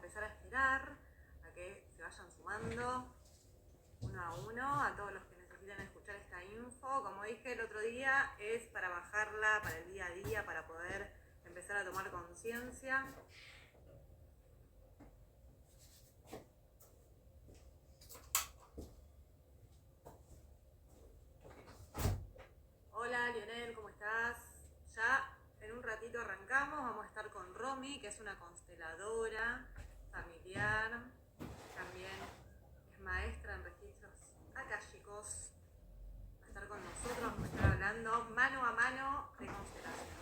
empezar a esperar a que se vayan sumando uno a uno, a todos los que necesitan escuchar esta info. Como dije el otro día, es para bajarla para el día a día, para poder empezar a tomar conciencia. Hola Lionel, ¿cómo estás? Ya en un ratito arrancamos, vamos a estar con Romy, que es una consteladora familiar, también es maestra en registros akáshicos. Va a estar con nosotros, vamos a estar hablando mano a mano de constelaciones.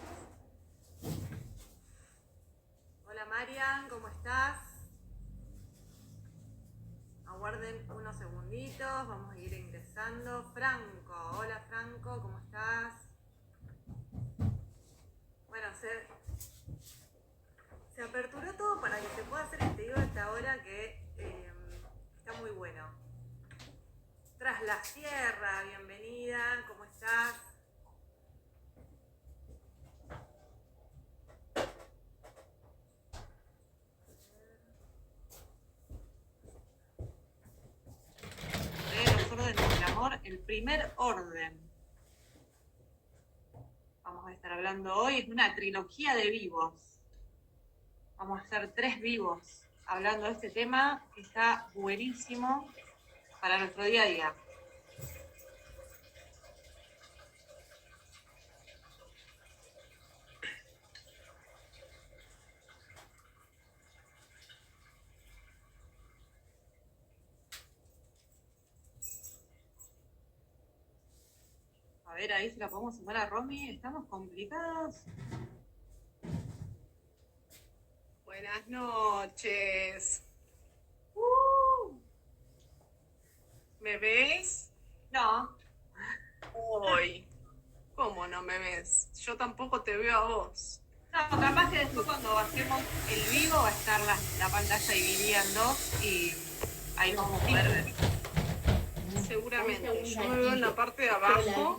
Hola Marian, ¿cómo estás? Aguarden unos segunditos, vamos a ir ingresando. Franco, hola Franco, ¿cómo estás? Bueno, se aperturó todo para que se pueda hacer este video a esta hora que está muy bueno. Tras la Sierra, bienvenida, ¿cómo estás? Los órdenes del amor, el primer orden. Vamos a estar hablando hoy, es una trilogía de vivos. Vamos a hacer 3 vivos hablando de este tema que está buenísimo para nuestro día a día. A ver, ahí se la podemos sumar a Romy. Estamos complicados. Buenas noches. ¿Me ves? No. Hoy. ¿Cómo no me ves? Yo tampoco te veo a vos. No, capaz que después cuando hacemos el vivo va a estar la pantalla dividida en 2 y ahí vamos a poder ver. Seguramente. Yo me veo en la parte de abajo.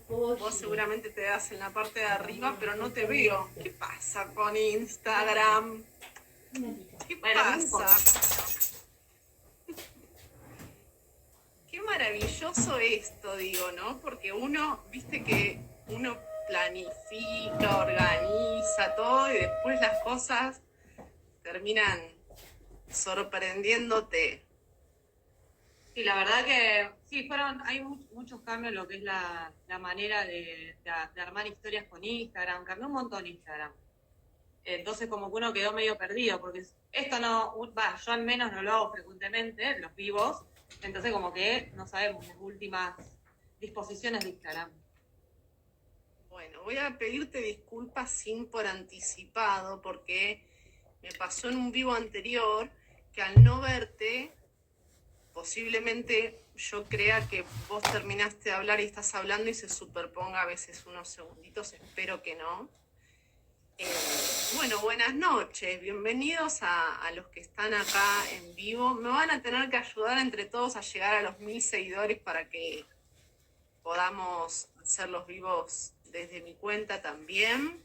Vos seguramente te das en la parte de arriba, pero no te veo. ¿Qué pasa con Instagram? ¿Qué pasa? Qué maravilloso esto, digo, ¿no? Porque uno, viste que uno planifica, organiza todo y después las cosas terminan sorprendiéndote. Sí, la verdad que sí, hay muchos cambios en lo que es la manera de armar historias con Instagram, cambió un montón Instagram. Entonces como que uno quedó medio perdido, porque esto yo al menos no lo hago frecuentemente, los vivos, entonces como que no sabemos las últimas disposiciones de Instagram. Bueno, voy a pedirte disculpas por anticipado, porque me pasó en un vivo anterior que al no verte, posiblemente yo crea que vos terminaste de hablar y estás hablando y se superponga a veces unos segunditos, espero que no. Bueno, buenas noches, bienvenidos a los que están acá en vivo. Me van a tener que ayudar entre todos a llegar a los 1000 seguidores para que podamos hacer los vivos desde mi cuenta también.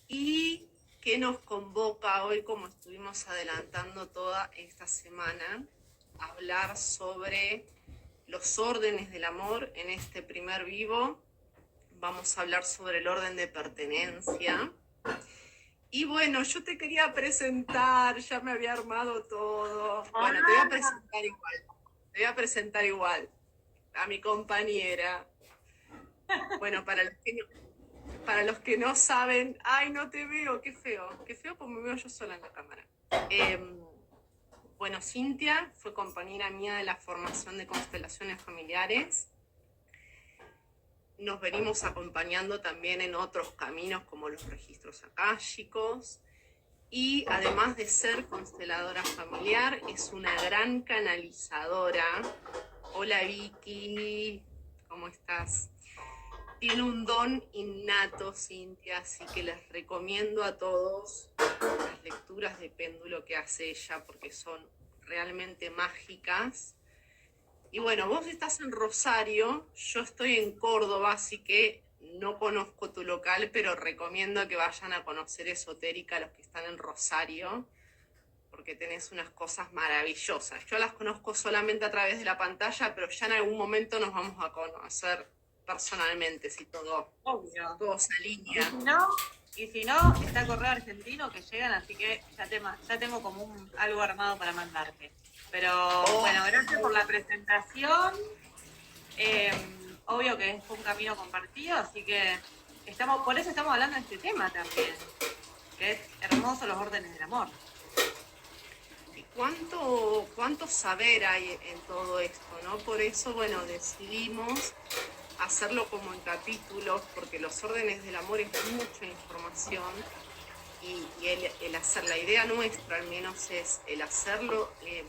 Y que nos convoca hoy, como estuvimos adelantando toda esta semana, a hablar sobre los órdenes del amor. En este primer vivo vamos a hablar sobre el orden de pertenencia. Y bueno, yo te quería presentar, ya me había armado todo. Bueno, te voy a presentar igual a mi compañera. Bueno, para los que no saben, ay, no te veo, qué feo porque me veo yo sola en la cámara. Bueno, Cintia fue compañera mía de la formación de constelaciones familiares. Nos venimos acompañando también en otros caminos como los registros akáshicos. Y además de ser consteladora familiar, es una gran canalizadora. Hola Vicky, ¿cómo estás? Tiene un don innato, Cintia, así que les recomiendo a todos las lecturas de péndulo que hace ella porque son realmente mágicas. Y bueno, vos estás en Rosario, yo estoy en Córdoba, así que no conozco tu local, pero recomiendo que vayan a conocer Esotérica los que están en Rosario, porque tenés unas cosas maravillosas. Yo las conozco solamente a través de la pantalla, pero ya en algún momento nos vamos a conocer personalmente, si todo, Obvio. todo se alinea. Y si no, está Correo Argentino que llegan, así que ya tengo como algo armado para mandarte. Pero bueno, gracias por la presentación. Obvio que fue un camino compartido, así que por eso estamos hablando de este tema también, que es hermoso, los órdenes del amor. ¿Y cuánto saber hay en todo esto, ¿no? Por eso, bueno, decidimos hacerlo como en capítulos, porque los órdenes del amor es mucha información y el hacer, la idea nuestra al menos es el hacerlo en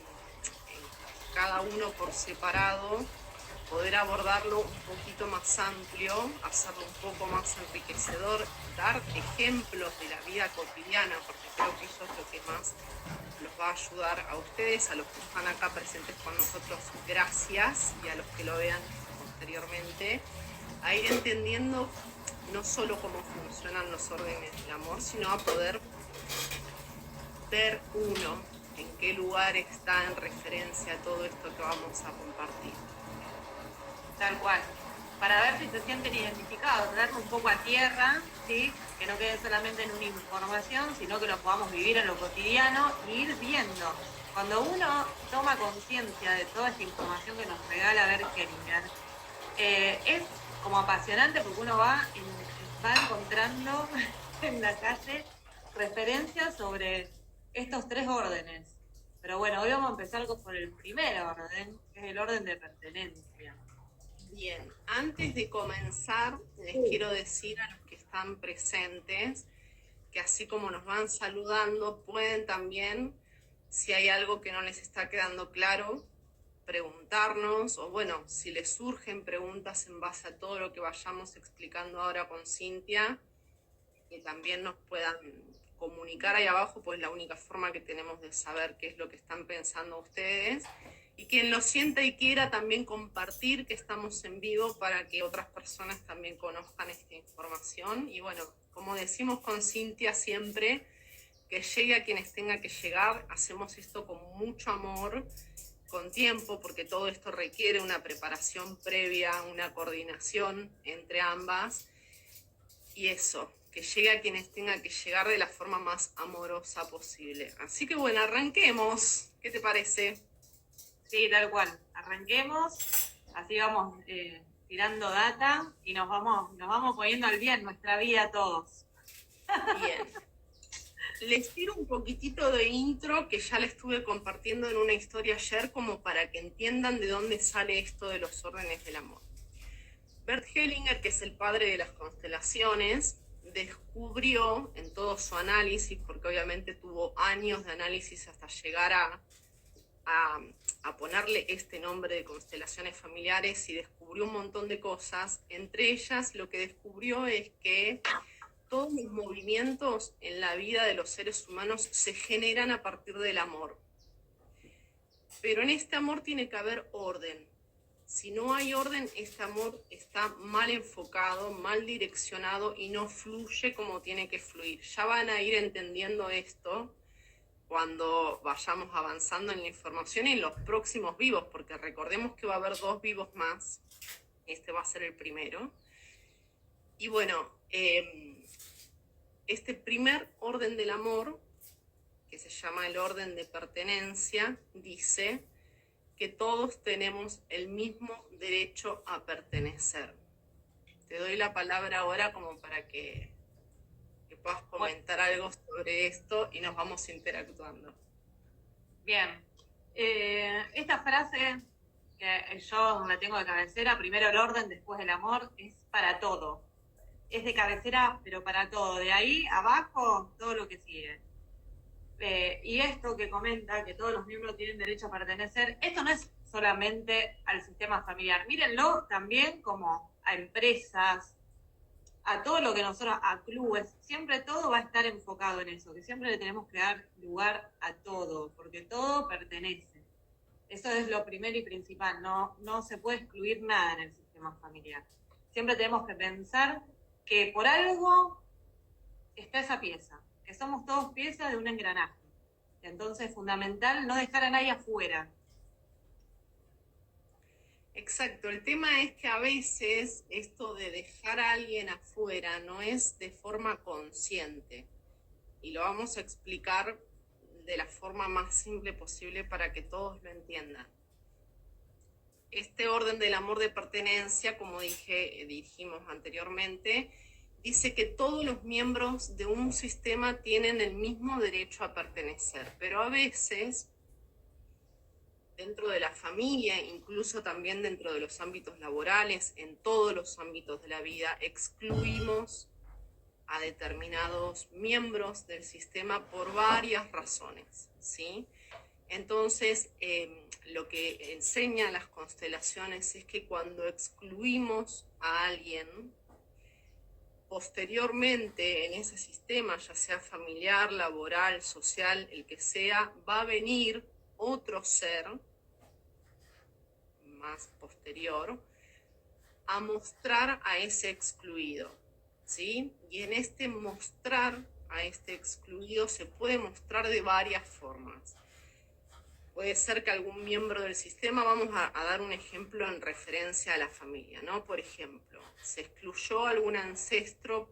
cada uno por separado, poder abordarlo un poquito más amplio, hacerlo un poco más enriquecedor, dar ejemplos de la vida cotidiana, porque creo que eso es lo que más los va a ayudar a ustedes, a los que están acá presentes con nosotros, gracias, y a los que lo vean posteriormente, a ir entendiendo no solo cómo funcionan los órdenes del amor, sino a poder ver uno en qué lugar está en referencia a todo esto que vamos a compartir. Tal cual. Para ver si se sienten identificados, traerlo un poco a tierra, ¿sí? Que no quede solamente en una información, sino que lo podamos vivir en lo cotidiano e ir viendo. Cuando uno toma conciencia de toda esta información que nos regala Bert Hellinger, es como apasionante porque uno va encontrando en la calle referencias sobre estos 3 órdenes. Pero bueno, hoy vamos a empezar por el primer orden, que es el orden de pertenencia. Bien, antes de comenzar, les quiero decir a los que están presentes que así como nos van saludando, pueden también, si hay algo que no les está quedando claro, preguntarnos, o bueno, si les surgen preguntas en base a todo lo que vayamos explicando ahora con Cintia, que también nos puedan comunicar ahí abajo, pues la única forma que tenemos de saber qué es lo que están pensando ustedes. Y quien lo sienta y quiera también compartir que estamos en vivo para que otras personas también conozcan esta información. Y bueno, como decimos con Cintia siempre, que llegue a quienes tenga que llegar. Hacemos esto con mucho amor, con tiempo, porque todo esto requiere una preparación previa, una coordinación entre ambas. Y eso, que llegue a quienes tenga que llegar de la forma más amorosa posible. Así que bueno, arranquemos. ¿Qué te parece? Sí, tal cual. Arranquemos, así vamos tirando data y nos vamos poniendo al día en nuestra vida todos. Bien. Les tiro un poquitito de intro que ya les estuve compartiendo en una historia ayer como para que entiendan de dónde sale esto de los órdenes del amor. Bert Hellinger, que es el padre de las constelaciones, descubrió en todo su análisis, porque obviamente tuvo años de análisis hasta llegar a ponerle este nombre de constelaciones familiares, y descubrió un montón de cosas. Entre ellas, lo que descubrió es que todos los movimientos en la vida de los seres humanos se generan a partir del amor. Pero en este amor tiene que haber orden. Si no hay orden, este amor está mal enfocado, mal direccionado y no fluye como tiene que fluir. Ya van a ir entendiendo esto cuando vayamos avanzando en la información y en los próximos vivos, porque recordemos que va a haber 2 vivos más. Este va a ser el primero. Y bueno, este primer orden del amor, que se llama el orden de pertenencia, dice que todos tenemos el mismo derecho a pertenecer. Te doy la palabra ahora como para que puedas comentar algo sobre esto y nos vamos interactuando. Bien. Esta frase que yo la tengo de cabecera, primero el orden, después el amor, es para todo. Es de cabecera, pero para todo. De ahí abajo, todo lo que sigue. Y esto que comenta, que todos los miembros tienen derecho a pertenecer, esto no es solamente al sistema familiar. Mírenlo también como a empresas, a todo lo que nosotros, a clubes, siempre todo va a estar enfocado en eso, que siempre le tenemos que dar lugar a todo, porque todo pertenece. Eso es lo primero y principal, no se puede excluir nada en el sistema familiar. Siempre tenemos que pensar que por algo está esa pieza, que somos todos piezas de un engranaje. Entonces es fundamental no dejar a nadie afuera. Exacto, el tema es que a veces esto de dejar a alguien afuera no es de forma consciente, y lo vamos a explicar de la forma más simple posible para que todos lo entiendan. Este orden del amor de pertenencia, como dijimos anteriormente, dice que todos los miembros de un sistema tienen el mismo derecho a pertenecer, pero a veces dentro de la familia, incluso también dentro de los ámbitos laborales, en todos los ámbitos de la vida, excluimos a determinados miembros del sistema por varias razones, ¿sí? Entonces, lo que enseñan las constelaciones es que cuando excluimos a alguien, posteriormente en ese sistema, ya sea familiar, laboral, social, el que sea, va a venir otro ser más posterior a mostrar a ese excluido, ¿sí? Y en este mostrar a este excluido se puede mostrar de varias formas. Puede ser que algún miembro del sistema, vamos a dar un ejemplo en referencia a la familia, ¿no? Por ejemplo, se excluyó algún ancestro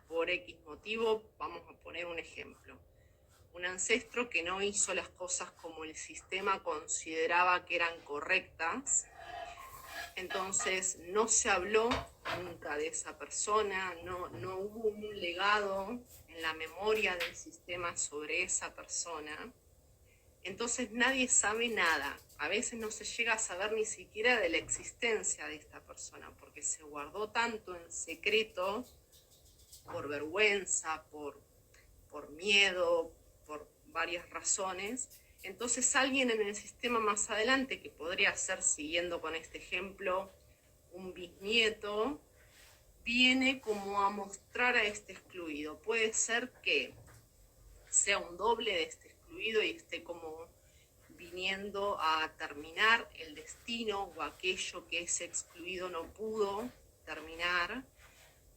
por X motivo, vamos a poner un ejemplo. Un ancestro que no hizo las cosas como el sistema consideraba que eran correctas, entonces no se habló nunca de esa persona, no hubo un legado en la memoria del sistema sobre esa persona. Entonces nadie sabe nada. A veces no se llega a saber ni siquiera de la existencia de esta persona, porque se guardó tanto en secreto, por vergüenza, por miedo, por varias razones. Entonces alguien en el sistema más adelante, que podría ser, siguiendo con este ejemplo, un bisnieto, viene como a mostrar a este excluido. Puede ser que sea un doble de este excluido y esté como viniendo a terminar el destino o aquello que ese excluido no pudo terminar,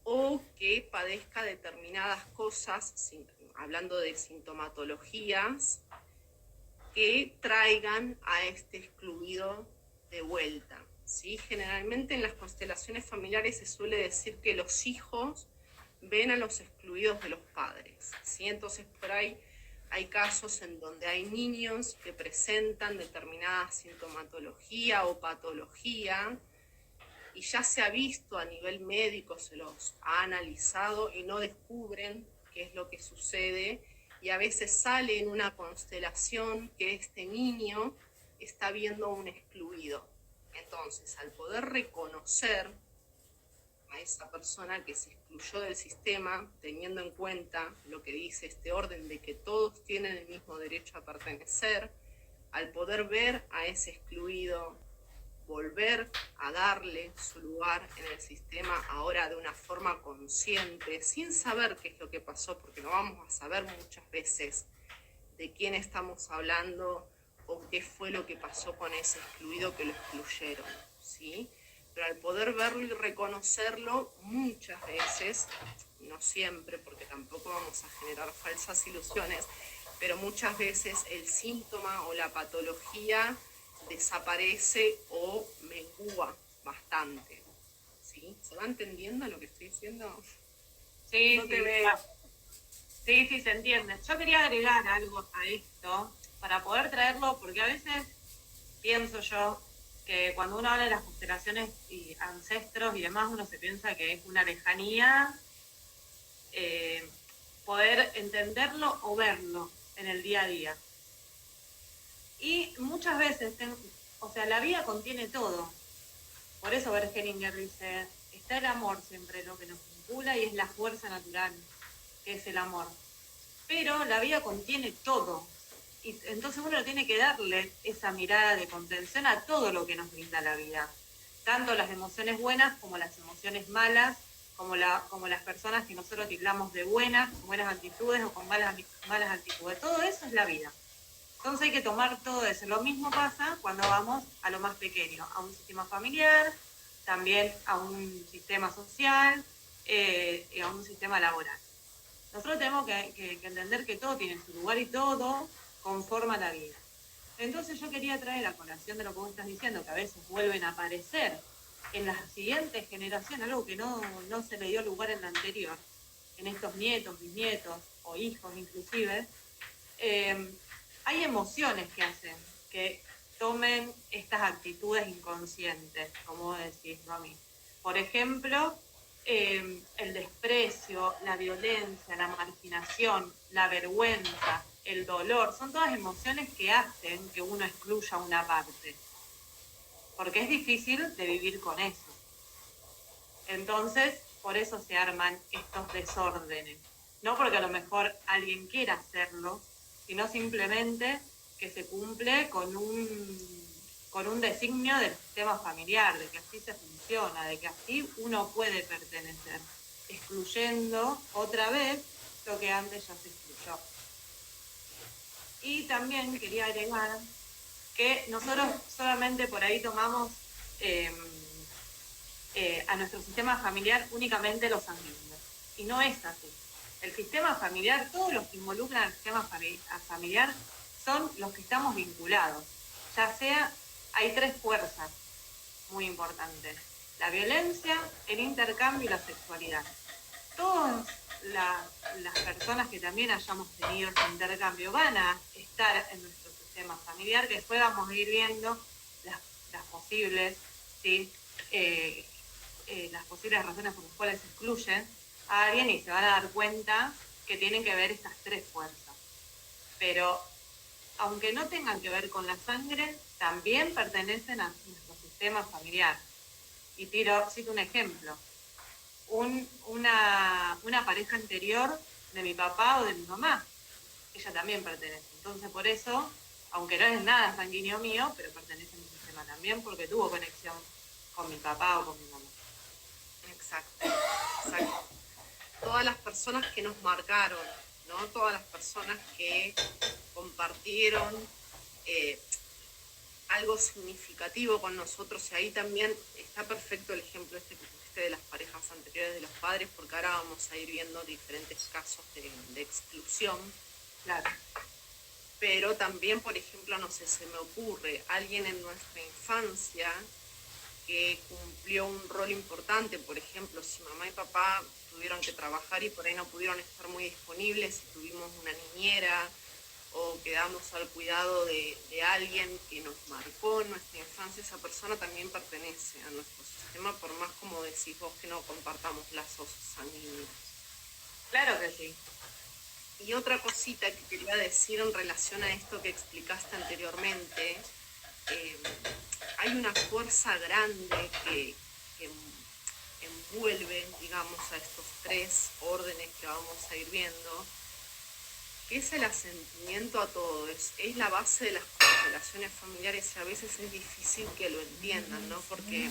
o que padezca determinadas cosas, hablando de sintomatologías, que traigan a este excluido de vuelta, ¿sí? Generalmente en las constelaciones familiares se suele decir que los hijos ven a los excluidos de los padres, ¿sí? Entonces por ahí hay casos en donde hay niños que presentan determinada sintomatología o patología y ya se ha visto a nivel médico, se los ha analizado y no descubren qué es lo que sucede, y a veces sale en una constelación que este niño está viendo un excluido. Entonces, al poder reconocer a esa persona que se excluyó del sistema, teniendo en cuenta lo que dice este orden de que todos tienen el mismo derecho a pertenecer, al poder ver a ese excluido, volver a darle su lugar en el sistema ahora de una forma consciente, sin saber qué es lo que pasó, porque no vamos a saber muchas veces de quién estamos hablando o qué fue lo que pasó con ese excluido que lo excluyeron, ¿sí? Pero al poder verlo y reconocerlo, muchas veces, no siempre, porque tampoco vamos a generar falsas ilusiones, pero muchas veces el síntoma o la patología desaparece o mengua bastante, ¿sí? ¿Se va entendiendo lo que estoy diciendo? Sí, no sí, te veo. Sí, se entiende. Yo quería agregar algo a esto para poder traerlo, porque a veces pienso yo que cuando uno habla de las constelaciones y ancestros y demás, uno se piensa que es una lejanía, poder entenderlo o verlo en el día a día. Y muchas veces, o sea, la vida contiene todo. Por eso Bergelinger dice, está el amor siempre lo que nos vincula y es la fuerza natural, que es el amor. Pero la vida contiene todo. Y entonces uno tiene que darle esa mirada de contención a todo lo que nos brinda la vida. Tanto las emociones buenas como las emociones malas, como las personas que nosotros tildamos de buenas actitudes o con malas actitudes. Todo eso es la vida. Entonces hay que tomar todo eso. Lo mismo pasa cuando vamos a lo más pequeño, a un sistema familiar, también a un sistema social y a un sistema laboral. Nosotros tenemos que entender que todo tiene su lugar y todo conforma la vida. Entonces yo quería traer a colación de lo que vos estás diciendo, que a veces vuelven a aparecer en las siguientes generaciones, algo que no se le dio lugar en la anterior, en estos nietos, bisnietos o hijos inclusive, hay emociones que hacen que tomen estas actitudes inconscientes, como vos decís, Romy. Por ejemplo, el desprecio, la violencia, la marginación, la vergüenza, el dolor, son todas emociones que hacen que uno excluya una parte, porque es difícil de vivir con eso. Entonces, por eso se arman estos desórdenes. No porque a lo mejor alguien quiera hacerlo, sino simplemente que se cumple con un designio del sistema familiar, de que así se funciona, de que así uno puede pertenecer, excluyendo otra vez lo que antes ya se excluyó. Y también quería agregar que nosotros solamente por ahí tomamos a nuestro sistema familiar únicamente los sanguíneos, y no es así. El sistema familiar, todos los que involucran al sistema familiar son los que estamos vinculados, ya sea, hay tres fuerzas muy importantes: la violencia, el intercambio y la sexualidad. Todas las personas que también hayamos tenido ese intercambio van a estar en nuestro sistema familiar, que después vamos a ir viendo las posibles, ¿sí? Las posibles razones por las cuales se excluyen a alguien, y se van a dar cuenta que tienen que ver estas tres fuerzas. Pero aunque no tengan que ver con la sangre, también pertenecen a nuestro sistema familiar. Y cito un ejemplo. Una pareja anterior de mi papá o de mi mamá, ella también pertenece. Entonces, por eso, aunque no es nada sanguíneo mío, pero pertenece a mi sistema también, porque tuvo conexión con mi papá o con mi mamá. Exacto, exacto. Todas las personas que nos marcaron, ¿no? Todas las personas que compartieron algo significativo con nosotros, y ahí también está perfecto el ejemplo que pusiste de las parejas anteriores de los padres, porque ahora vamos a ir viendo diferentes casos de exclusión. Claro. Pero también, por ejemplo, no sé, se me ocurre alguien en nuestra infancia que cumplió un rol importante. Por ejemplo, si mamá y papá tuvieron que trabajar y por ahí no pudieron estar muy disponibles, si tuvimos una niñera o quedamos al cuidado de alguien que nos marcó en nuestra infancia, esa persona también pertenece a nuestro sistema, por más, como decís vos, que no compartamos lazos sanguíneos. Claro que sí. Y otra cosita que quería decir en relación a esto que explicaste anteriormente, hay una fuerza grande que envuelve, digamos, a estos tres órdenes que vamos a ir viendo, que es el asentimiento a todo. Es la base de las constelaciones familiares, y a veces es difícil que lo entiendan, ¿no? Porque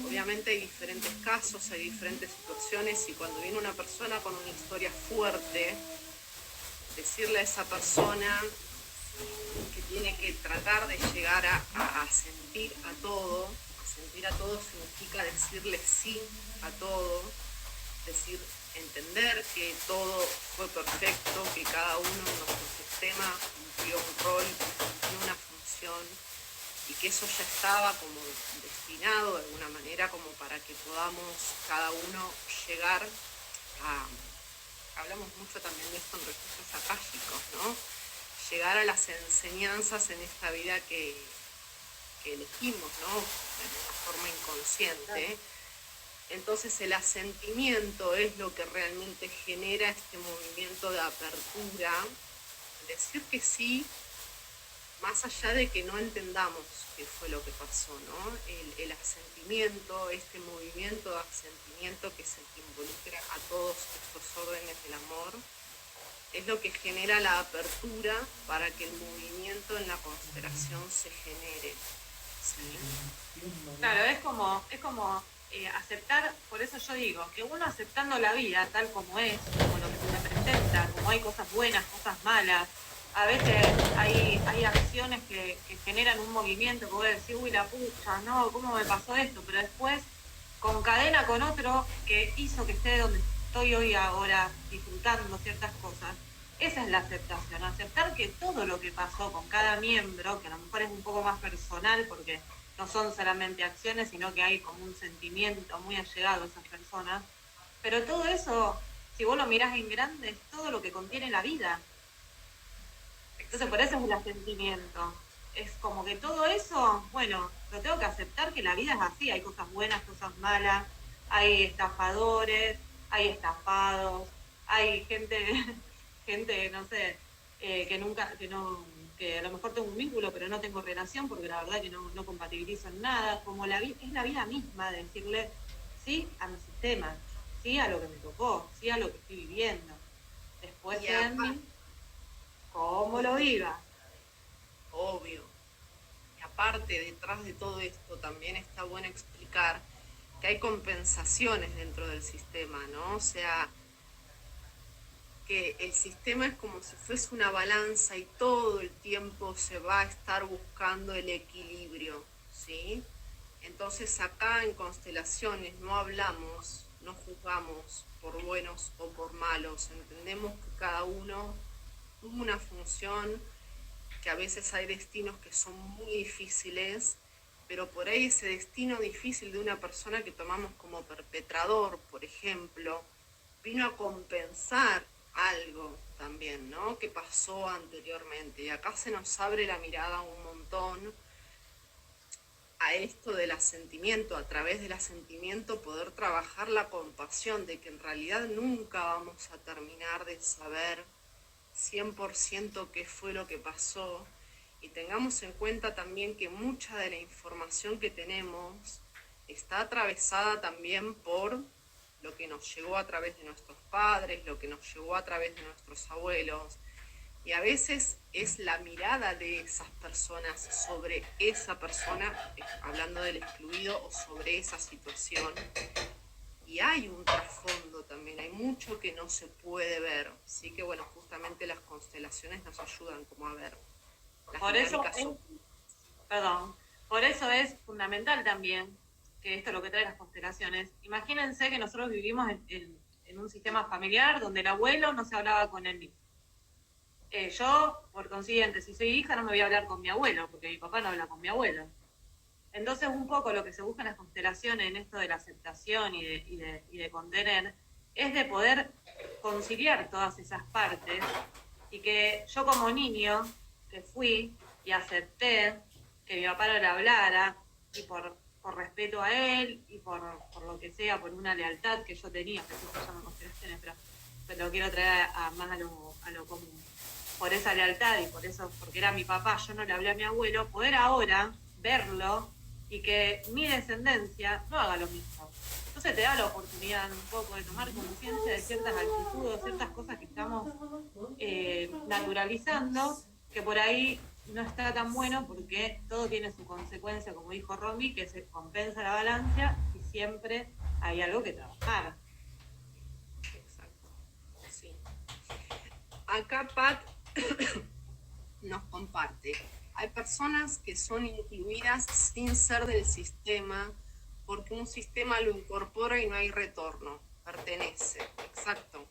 obviamente hay diferentes casos, hay diferentes situaciones, y cuando viene una persona con una historia fuerte, decirle a esa persona que tiene que tratar de llegar a sentir a todo. Sentir a todo significa decirle sí a todo, decir, entender que todo fue perfecto, que cada uno en nuestro sistema cumplió un rol, cumplió una función, y que eso ya estaba como destinado de alguna manera como para que podamos cada uno llegar a... Hablamos mucho también de esto en registros akáshicos, ¿no? Llegar a las enseñanzas en esta vida que elegimos, ¿no? De una forma inconsciente. Entonces el asentimiento es lo que realmente genera este movimiento de apertura, decir que sí, más allá de que no entendamos qué fue lo que pasó, ¿no? El asentimiento, este movimiento de asentimiento que se involucra a todos estos órdenes del amor, es lo que genera la apertura para que el movimiento en la constelación se genere. ¿Sí? Claro, es como aceptar, por eso yo digo, que uno aceptando la vida tal como es, como lo que se le presenta, como hay cosas buenas, cosas malas, a veces hay acciones que generan un movimiento que voy a decir, uy, la pucha, no, ¿cómo me pasó esto? Pero después concadena con otro que hizo que esté donde estoy hoy ahora disfrutando ciertas cosas. esa es la aceptación, aceptar que todo lo que pasó con cada miembro, que a lo mejor es un poco más personal porque no son solamente acciones, sino que hay como un sentimiento muy allegado a esas personas, pero todo eso, si vos lo mirás en grande, es todo lo que contiene la vida. Entonces por eso es el sentimiento. Es como que todo eso, bueno, lo tengo que aceptar que la vida es así, hay cosas buenas, cosas malas, hay estafadores, hay estafados, hay gente, gente, no sé, que nunca, que no, que a lo mejor tengo un vínculo, pero no tengo relación porque la verdad que no compatibilizo en nada, como es la vida misma de decirle sí a mi sistema, sí a lo que me tocó, sí a lo que estoy viviendo. Después Y queda en aparte, mí cómo lo viva. obvio, y aparte, detrás de todo esto también está bueno explicar que hay compensaciones dentro del sistema, ¿no? O sea, que el sistema es como si fuese una balanza y todo el tiempo se va a estar buscando el equilibrio, ¿sí? Entonces acá en constelaciones no hablamos, no juzgamos por buenos o por malos, entendemos que cada uno tuvo una función, que a veces hay destinos que son muy difíciles, pero por ahí ese destino difícil de una persona que tomamos como perpetrador, por ejemplo, vino a compensar algo también, ¿no? Que pasó anteriormente. Y acá se nos abre la mirada un montón a esto del asentimiento, a través del asentimiento poder trabajar la compasión de que en realidad nunca vamos a terminar de saber 100% qué fue lo que pasó, y tengamos en cuenta también que mucha de la información que tenemos está atravesada también por lo que nos llegó a través de nuestros padres, lo que nos llegó a través de nuestros abuelos, y a veces es la mirada de esas personas sobre esa persona, hablando del excluido, o sobre esa situación. Y hay un trasfondo también, hay mucho que no se puede ver. Así que bueno, justamente las constelaciones nos ayudan como a ver las Por eso dinámicas es, ocultas. perdón, por eso es fundamental también, que esto es lo que trae las constelaciones. Imagínense que nosotros vivimos en un sistema familiar donde el abuelo no se hablaba con el hijo. Yo, por consiguiente, si soy hija, no me voy a hablar con mi abuelo, porque mi papá no habla con mi abuelo. Entonces, un poco lo que se busca en las constelaciones, en esto de la aceptación y de contener, es de poder conciliar todas esas partes y que yo como niño, que fui y acepté que mi papá no le hablara, y por respeto a él y por lo que sea, por una lealtad que yo tenía, que eso se llama constelaciones, pero lo quiero traer más a lo común. Por esa lealtad y por eso, porque era mi papá, yo no le hablé a mi abuelo, poder ahora verlo y que mi descendencia no haga lo mismo. Entonces te da la oportunidad un poco de tomar conciencia de ciertas actitudes, ciertas cosas que estamos naturalizando, que por ahí no está tan bueno porque todo tiene su consecuencia, como dijo Romy, que se compensa la balanza y siempre hay algo que trabajar. Exacto. Sí. Acá Pat nos comparte. Hay personas que son incluidas sin ser del sistema porque un sistema lo incorpora y no hay retorno. Pertenece. Exacto.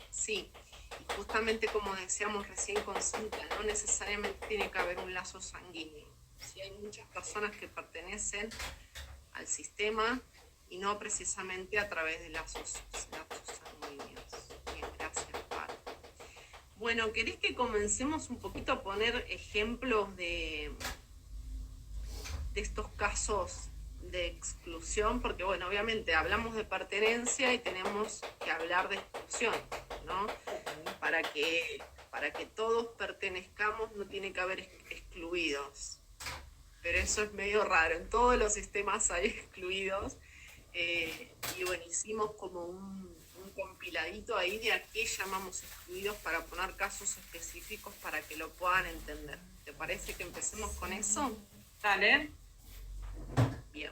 Sí. Y justamente como decíamos recién con Cintia, no necesariamente tiene que haber un lazo sanguíneo. Sí, hay muchas personas que pertenecen al sistema y no precisamente a través de lazos sanguíneos. Bien, gracias, Pat. Bueno, ¿querés que comencemos un poquito a poner ejemplos de estos casos de exclusión? Porque, bueno, obviamente hablamos de pertenencia y tenemos que hablar de exclusión, ¿no? Para que todos pertenezcamos no tiene que haber excluidos. Pero eso es medio raro, en todos los sistemas hay excluidos. Y bueno, hicimos como un compiladito ahí de a qué llamamos excluidos para poner casos específicos para que lo puedan entender. ¿Te parece que empecemos con eso? ¿Sale? Bien.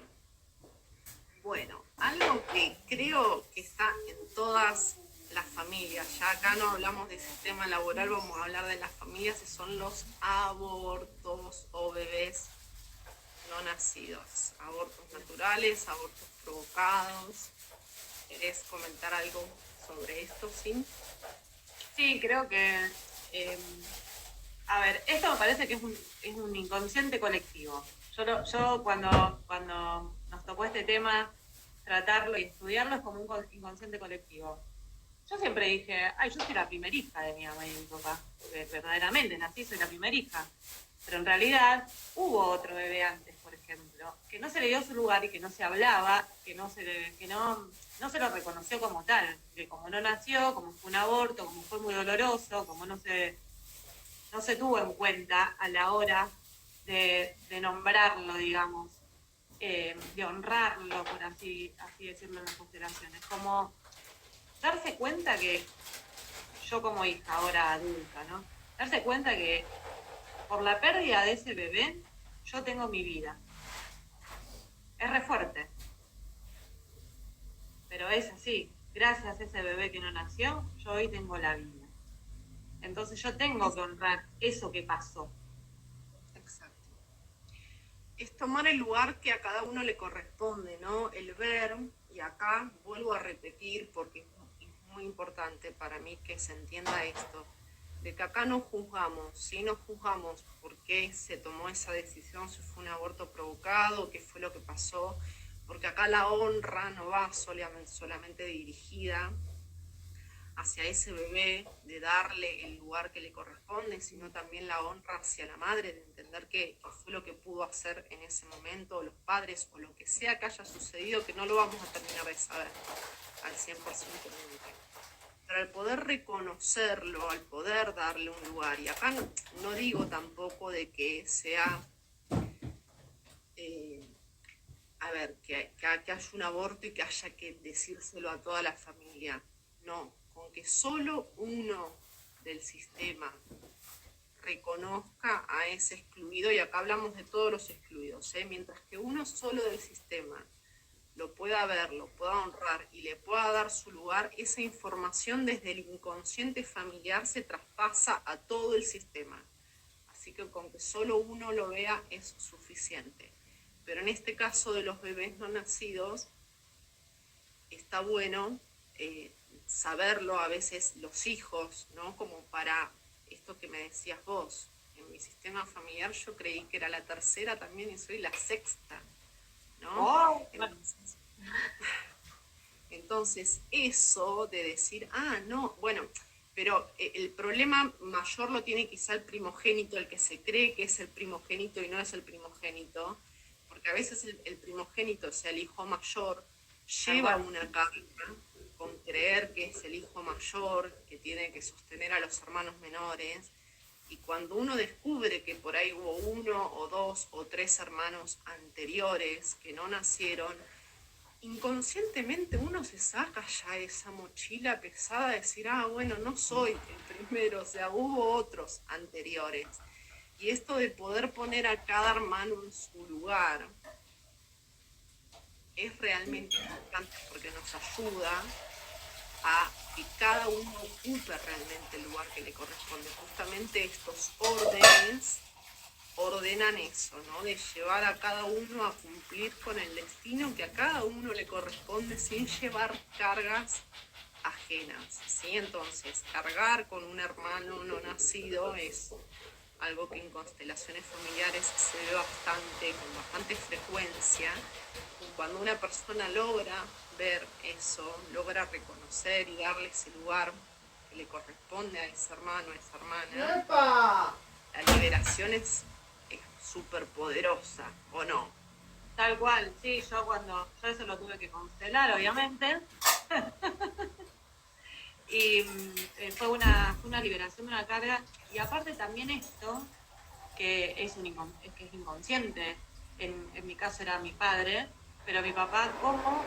Bueno, algo que creo que está en todas las familias, ya acá no hablamos de sistema laboral, vamos a hablar de las familias, y son los abortos o bebés no nacidos, abortos naturales, abortos provocados. ¿Querés comentar algo sobre esto, sí? Sí, creo que, eh, a ver, esto me parece que es un inconsciente colectivo. Yo cuando nos tocó este tema, tratarlo y estudiarlo es como un inconsciente colectivo. Yo siempre dije, ay, yo soy la primera hija de mi mamá y de mi papá, porque verdaderamente nací, soy la primera hija. Pero en realidad hubo otro bebé antes, por ejemplo, que no se le dio su lugar y que no se hablaba, no se lo reconoció como tal, que como no nació, como fue un aborto, como fue muy doloroso, como no se tuvo en cuenta a la hora de nombrarlo, digamos, de honrarlo, por así decirlo en las constelaciones. Como darse cuenta que yo como hija, ahora adulta, ¿no? Darse cuenta que por la pérdida de ese bebé, yo tengo mi vida. Es re fuerte, pero es así. Gracias a ese bebé que no nació, yo hoy tengo la vida. Entonces yo tengo que honrar eso que pasó. Exacto. Es tomar el lugar que a cada uno le corresponde, ¿no? El ver, y acá vuelvo a repetir porque es muy importante para mí que se entienda esto, de que acá no juzgamos, sí no juzgamos por qué se tomó esa decisión, si fue un aborto provocado, qué fue lo que pasó, porque acá la honra no va solamente dirigida hacia ese bebé, de darle el lugar que le corresponde, sino también la honra hacia la madre, de entender qué fue lo que pudo hacer en ese momento, los padres, o lo que sea que haya sucedido, que no lo vamos a terminar de saber al 100% nunca. Pero al poder reconocerlo, al poder darle un lugar, y acá no digo tampoco de que sea, a ver, que haya un aborto y que haya que decírselo a toda la familia, no, con que solo uno del sistema reconozca a ese excluido, y acá hablamos de todos los excluidos, mientras que uno solo del sistema lo pueda ver, lo pueda honrar y le pueda dar su lugar, esa información desde el inconsciente familiar se traspasa a todo el sistema. Así que con que solo uno lo vea es suficiente. Pero en este caso de los bebés no nacidos, está bueno saberlo a veces los hijos, ¿no? Como para esto que me decías vos. En mi sistema familiar yo creí que era la tercera también y soy la sexta, ¿no? Oh, Entonces eso de decir, no, bueno, pero el problema mayor lo tiene quizá el primogénito, el que se cree que es el primogénito y no es el primogénito, porque a veces el primogénito, o sea, el hijo mayor, lleva una carga con creer que es el hijo mayor, que tiene que sostener a los hermanos menores, y cuando uno descubre que por ahí hubo uno o dos o tres hermanos anteriores que no nacieron, inconscientemente uno se saca ya esa mochila pesada de decir, bueno, no soy el primero, o sea, hubo otros anteriores. Y esto de poder poner a cada hermano en su lugar es realmente importante porque nos ayuda a que cada uno ocupe realmente el lugar que le corresponde. Justamente estos órdenes ordenan eso, ¿no? De llevar a cada uno a cumplir con el destino que a cada uno le corresponde sin llevar cargas ajenas, ¿sí? Entonces, cargar con un hermano no nacido es algo que en constelaciones familiares se ve bastante, con bastante frecuencia. Cuando una persona logra ver eso, logra reconocer y darle ese lugar que le corresponde a ese hermano, a esa hermana, ¡epa!, la liberación es súper poderosa, ¿o no? tal cual, sí, yo eso lo tuve que constelar, obviamente. Y fue una liberación de una carga. Y aparte también esto, que es inconsciente, en mi caso era mi padre, pero mi papá cómo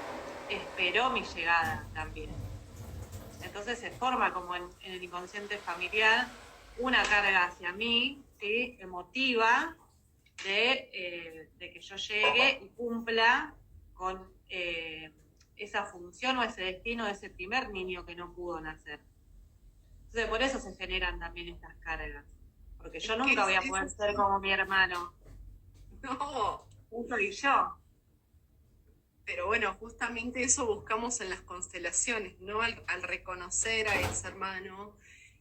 esperó mi llegada también. Entonces se forma como en el inconsciente familiar una carga hacia mí, ¿sí?, emotiva, de que yo llegue y cumpla con esa función o ese destino de ese primer niño que no pudo nacer. Entonces por eso se generan también estas cargas, porque yo nunca voy a poder ser como mi hermano. No. Soy yo. Pero bueno, justamente eso buscamos en las constelaciones, ¿no? Al reconocer a ese hermano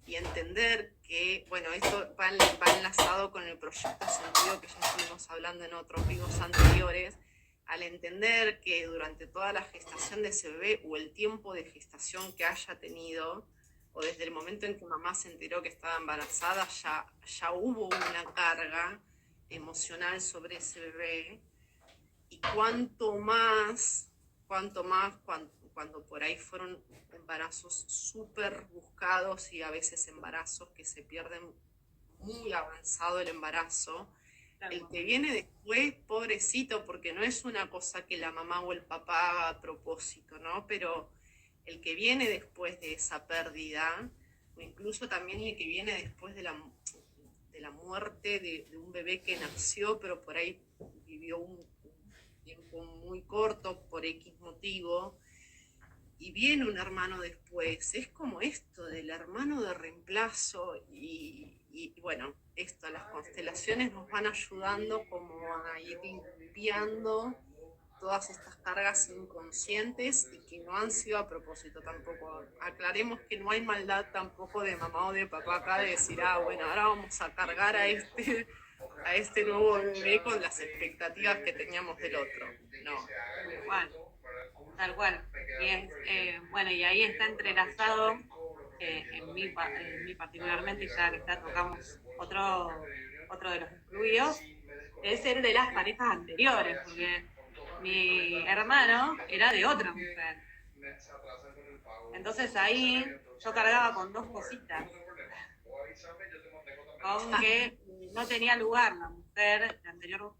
y entender que, bueno, esto va enlazado con el proyecto Sentido que ya estuvimos hablando en otros vivos anteriores, al entender que durante toda la gestación de ese bebé o el tiempo de gestación que haya tenido, o desde el momento en que mamá se enteró que estaba embarazada, ya hubo una carga emocional sobre ese bebé, y cuando por ahí fueron embarazos súper buscados y a veces embarazos que se pierden muy avanzado el embarazo. El que viene después, pobrecito, porque no es una cosa que la mamá o el papá haga a propósito, ¿no? Pero el que viene después de esa pérdida, o incluso también el que viene después de la muerte de un bebé que nació, pero por ahí vivió un tiempo muy corto por X motivo, y viene un hermano después. Es como esto del hermano de reemplazo y bueno, esto, las constelaciones nos van ayudando como a ir limpiando todas estas cargas inconscientes y que no han sido a propósito tampoco. Aclaremos que no hay maldad tampoco de mamá o de papá acá de decir, bueno, ahora vamos a cargar a este nuevo bebé con las expectativas que teníamos del otro. No. Tal cual. Y bueno, y ahí está entrelazado, en mí particularmente, ya que tocamos otro de los excluidos, es el de las parejas anteriores, porque mi hermano era de otra mujer. Entonces ahí yo cargaba con dos cositas. Con que no tenía lugar la mujer, la anterior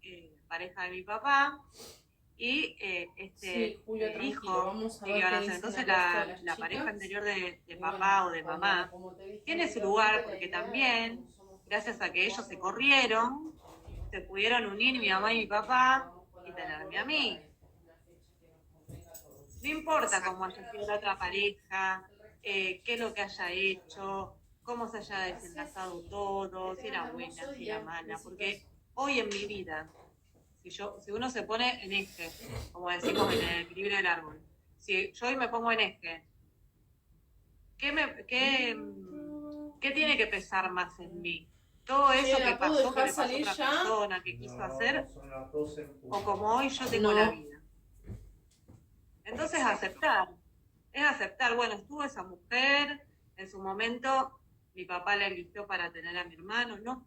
pareja de mi papá, y sí, Julia, hijo vamos a que ver iban qué a hacer. dicen Entonces acá las la pareja chicas. anterior de papá Bueno, o de mamá como te dije tiene su anteriormente, lugar, la porque idea, también, como somos gracias a que ellos se 4 corrieron, se pudieron unir mi mamá y mi papá y tenerme a mí. No importa cómo haya sido la otra pareja, qué es lo que haya hecho, cómo se haya desenlazado todo, si era buena, si era mala, porque hoy en mi vida, si uno se pone en eje, como decimos en el equilibrio del árbol, si yo hoy me pongo en eje, ¿qué tiene que pesar más en mí? ¿Todo eso que pasó, que le pasó a otra persona, que quiso hacer, o como hoy yo tengo la vida? Entonces es aceptar, bueno, estuvo esa mujer, en su momento mi papá la eligió para tener a mi hermano, no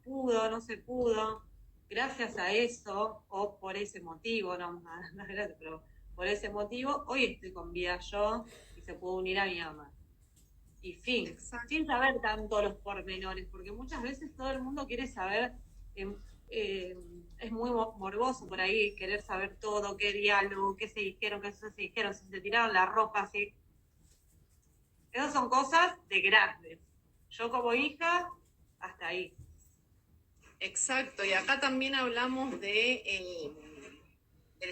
se pudo, gracias a eso, o por ese motivo, no, gracias, pero por ese motivo, hoy estoy con vida yo y se pudo unir a mi mamá. Y fin, Exacto. sin saber tanto los pormenores, porque muchas veces todo el mundo quiere saber, es muy morboso por ahí querer saber todo, qué diálogo, qué se dijeron, qué no se dijeron, si se tiraron la ropa, si... Esas son cosas de grandes. Yo como hija, hasta ahí. Exacto, y acá también hablamos del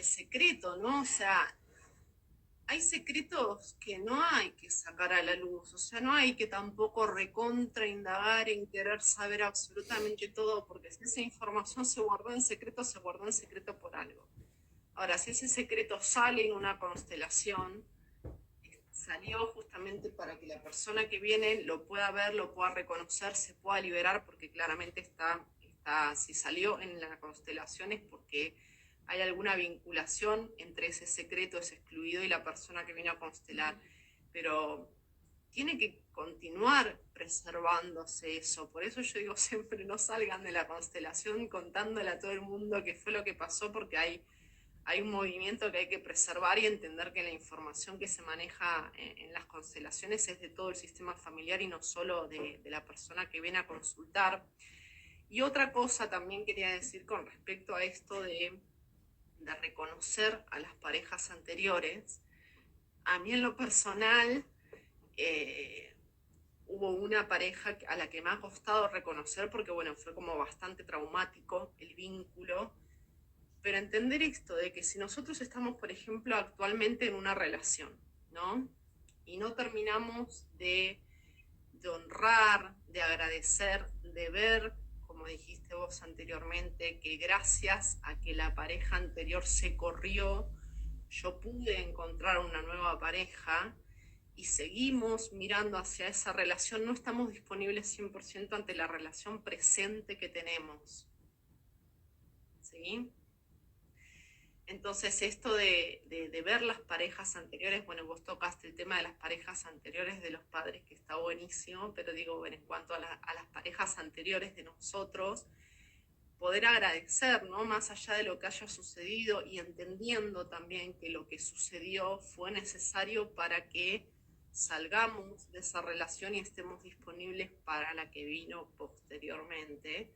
secreto, ¿no? O sea, hay secretos que no hay que sacar a la luz, o sea, no hay que tampoco recontra indagar en querer saber absolutamente todo, porque si esa información se guardó en secreto por algo. Ahora, si ese secreto sale en una constelación, salió justamente para que la persona que viene lo pueda ver, lo pueda reconocer, se pueda liberar, porque claramente si salió en la constelación es porque hay alguna vinculación entre ese secreto, ese excluido y la persona que viene a constelar. Pero tiene que continuar preservándose eso. Por eso yo digo siempre, no salgan de la constelación contándole a todo el mundo qué fue lo que pasó, porque hay un movimiento que hay que preservar y entender que la información que se maneja en las constelaciones es de todo el sistema familiar y no solo de la persona que viene a consultar. Y otra cosa también quería decir con respecto a esto de reconocer a las parejas anteriores. A mí en lo personal hubo una pareja a la que me ha costado reconocer porque, bueno, fue como bastante traumático el vínculo. Pero entender esto de que si nosotros estamos, por ejemplo, actualmente en una relación, ¿no? Y no terminamos de honrar, de agradecer, de ver, como dijiste vos anteriormente, que gracias a que la pareja anterior se corrió, yo pude encontrar una nueva pareja, y seguimos mirando hacia esa relación, no estamos disponibles 100% ante la relación presente que tenemos. ¿Sí? Entonces, esto de ver las parejas anteriores, bueno, vos tocaste el tema de las parejas anteriores de los padres, que está buenísimo, pero digo, bueno, en cuanto a las parejas anteriores de nosotros, poder agradecer, ¿no? Más allá de lo que haya sucedido y entendiendo también que lo que sucedió fue necesario para que salgamos de esa relación y estemos disponibles para la que vino posteriormente.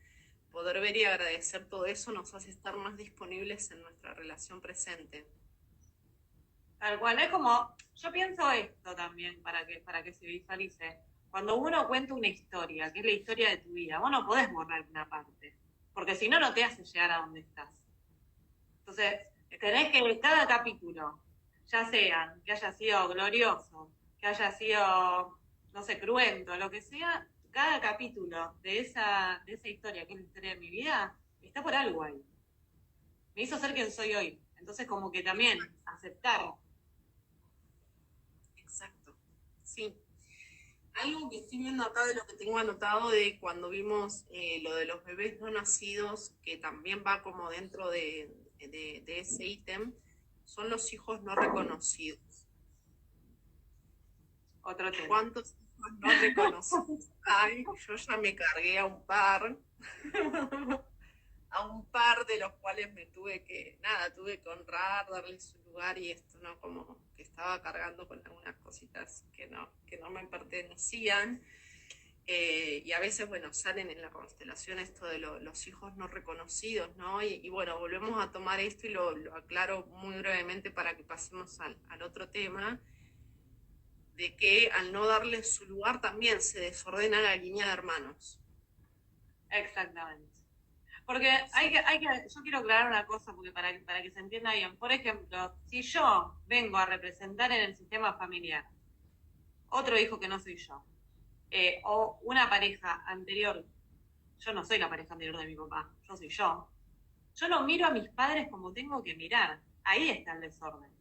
Poder ver y agradecer todo eso nos hace estar más disponibles en nuestra relación presente. Tal cual, es como, yo pienso esto también para que se visualice. Cuando uno cuenta una historia, que es la historia de tu vida, vos no podés borrar una parte, porque si no, no te hace llegar a donde estás. Entonces, tenés que cada capítulo, ya sea que haya sido glorioso, que haya sido, no sé, cruento, lo que sea, cada capítulo de esa historia, que es la historia de mi vida, está por algo ahí. Me hizo ser quien soy hoy. Entonces, como que también aceptar. Exacto, sí. Algo que estoy viendo acá de lo que tengo anotado de cuando vimos lo de los bebés no nacidos, que también va como dentro de ese ítem, son los hijos no reconocidos. Otro tema. ¿Cuántos hijos no reconocidos hay? Yo ya me cargué a un par, de los cuales me tuve que honrar, darle su lugar y esto, ¿no? Como que estaba cargando con algunas cositas que no me pertenecían. Y a veces, bueno, salen en la constelación esto de los hijos no reconocidos, ¿no? Y bueno, volvemos a tomar esto y lo aclaro muy brevemente para que pasemos al otro tema, de que al no darle su lugar también se desordena la línea de hermanos. Exactamente. Porque yo quiero aclarar una cosa porque para que se entienda bien. Por ejemplo, si yo vengo a representar en el sistema familiar otro hijo que no soy yo, o una pareja anterior, yo no soy la pareja anterior de mi papá, yo soy yo. Yo no miro a mis padres como tengo que mirar. Ahí está el desorden.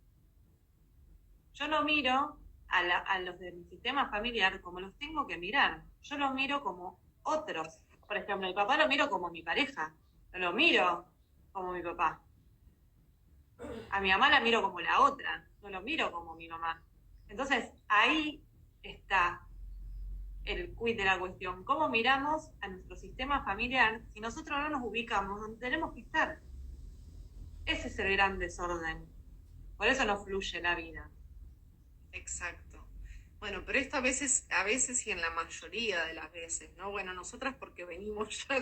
Yo no miro a los de mi sistema familiar como los tengo que mirar. Yo los miro como otros. Por ejemplo, mi papá lo miro como mi pareja. No lo miro como mi papá. A mi mamá la miro como la otra. No lo miro como mi mamá. Entonces, ahí está el quid de la cuestión. ¿Cómo miramos a nuestro sistema familiar si nosotros no nos ubicamos donde tenemos que estar? Ese es el gran desorden. Por eso no fluye la vida. Exacto. Bueno, pero esto a veces y en la mayoría de las veces, ¿no? Bueno, nosotras porque venimos ya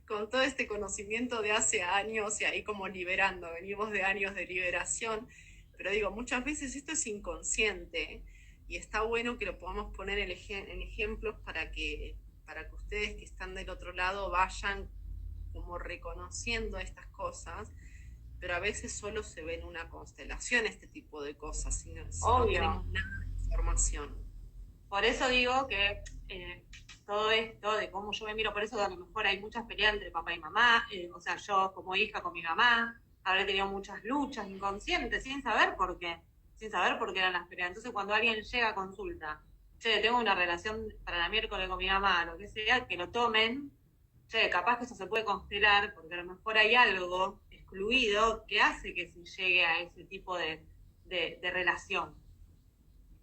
con todo este conocimiento de hace años y ahí como liberando, venimos de años de liberación, pero digo, muchas veces esto es inconsciente y está bueno que lo podamos poner en ejemplos para que ustedes que están del otro lado vayan como reconociendo estas cosas, pero a veces solo se ve en una constelación este tipo de cosas, si no tenemos nada de información. Por eso digo que todo esto de cómo yo me miro, por eso a lo mejor hay muchas peleas entre papá y mamá, o sea, yo como hija con mi mamá, habré tenido muchas luchas inconscientes sin saber por qué eran las peleas. Entonces cuando alguien llega a consulta, che, tengo una relación para la miércoles con mi mamá, lo que sea, que lo tomen, che, capaz que eso se puede constelar, porque a lo mejor hay algo excluido que hace que se llegue a ese tipo de relación.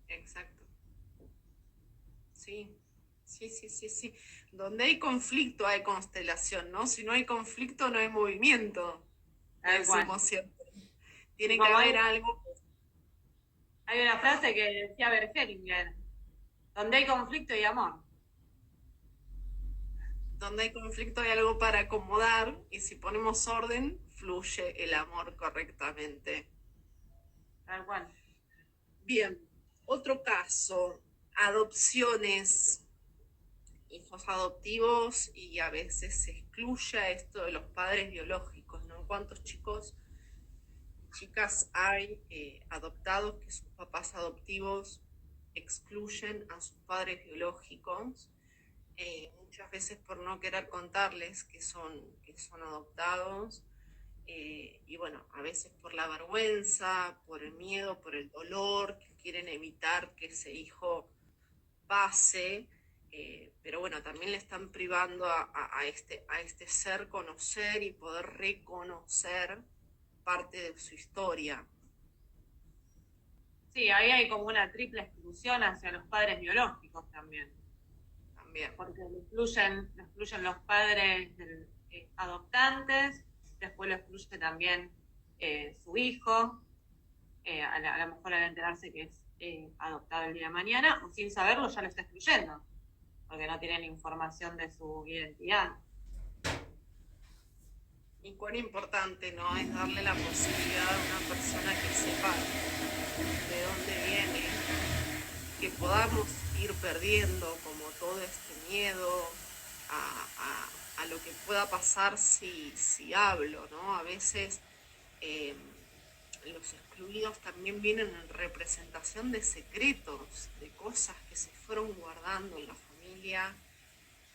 Exacto. Sí, sí. Donde hay conflicto hay constelación, ¿no? Si no hay conflicto no hay movimiento. Decimos siempre. Tiene que haber algo. Hay una frase que decía Bergelinger, donde hay conflicto y amor. Donde hay conflicto hay algo para acomodar y si ponemos orden, fluye el amor correctamente. Tal cual. Bien, otro caso, adopciones, hijos adoptivos y a veces se excluye esto de los padres biológicos, ¿no? ¿Cuántos chicos y chicas hay adoptados que sus papás adoptivos excluyen a sus padres biológicos? Muchas veces por no querer contarles que son adoptados, y bueno, a veces por la vergüenza, por el miedo, por el dolor quieren evitar que ese hijo pase, pero bueno, también le están privando a este ser conocer y poder reconocer parte de su historia. Sí, ahí hay como una triple exclusión hacia los padres biológicos también. También. Porque lo excluyen los padres adoptantes, después lo excluye también su hijo, a lo mejor al enterarse que es adoptado el día de mañana, o sin saberlo ya lo está excluyendo, porque no tienen información de su identidad. Y cuán importante, ¿no? Es darle la posibilidad a una persona que sepa de dónde viene, que podamos ir perdiendo como todo este miedo a lo que pueda pasar si hablo, ¿no? A veces los excluidos también vienen en representación de secretos, de cosas que se fueron guardando en la familia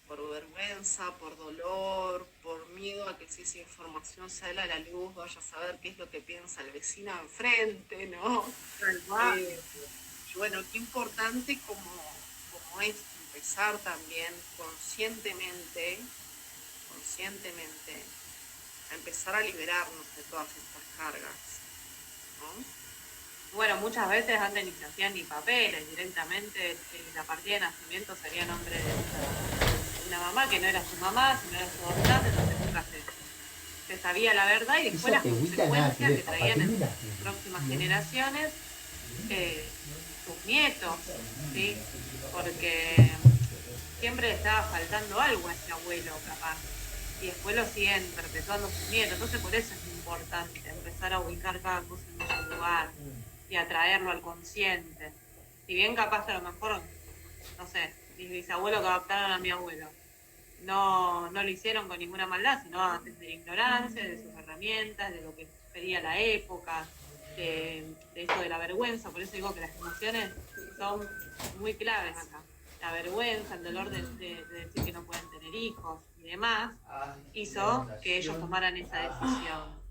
por vergüenza, por dolor, por miedo a que si esa información sale a la luz vaya a saber qué es lo que piensa el vecino enfrente, ¿no? Bueno, qué importante como es empezar también conscientemente a empezar a liberarnos de todas estas cargas, ¿no? Bueno, muchas veces antes ni se hacían ni papeles, directamente la partida de nacimiento sería nombre de una mamá que no era su mamá, sino era su adoptante, entonces nunca se sabía la verdad y después las consecuencias que traían en sus próximas generaciones sus nietos, ¿sí? Porque siempre le estaba faltando algo a ese abuelo, capaz, y después lo siguen perpetuando sus nietos, entonces por eso es importante empezar a ubicar cada cosa en su lugar y a traerlo al consciente. Si bien capaz a lo mejor, no sé, mis bisabuelos que adoptaron a mi abuelo, no lo hicieron con ninguna maldad, sino desde la ignorancia, de sus herramientas, de lo que pedía la época, de eso de la vergüenza. Por eso digo que las emociones son muy claves acá. La vergüenza, el dolor de decir que no pueden tener hijos y demás, hizo que ellos tomaran esa decisión,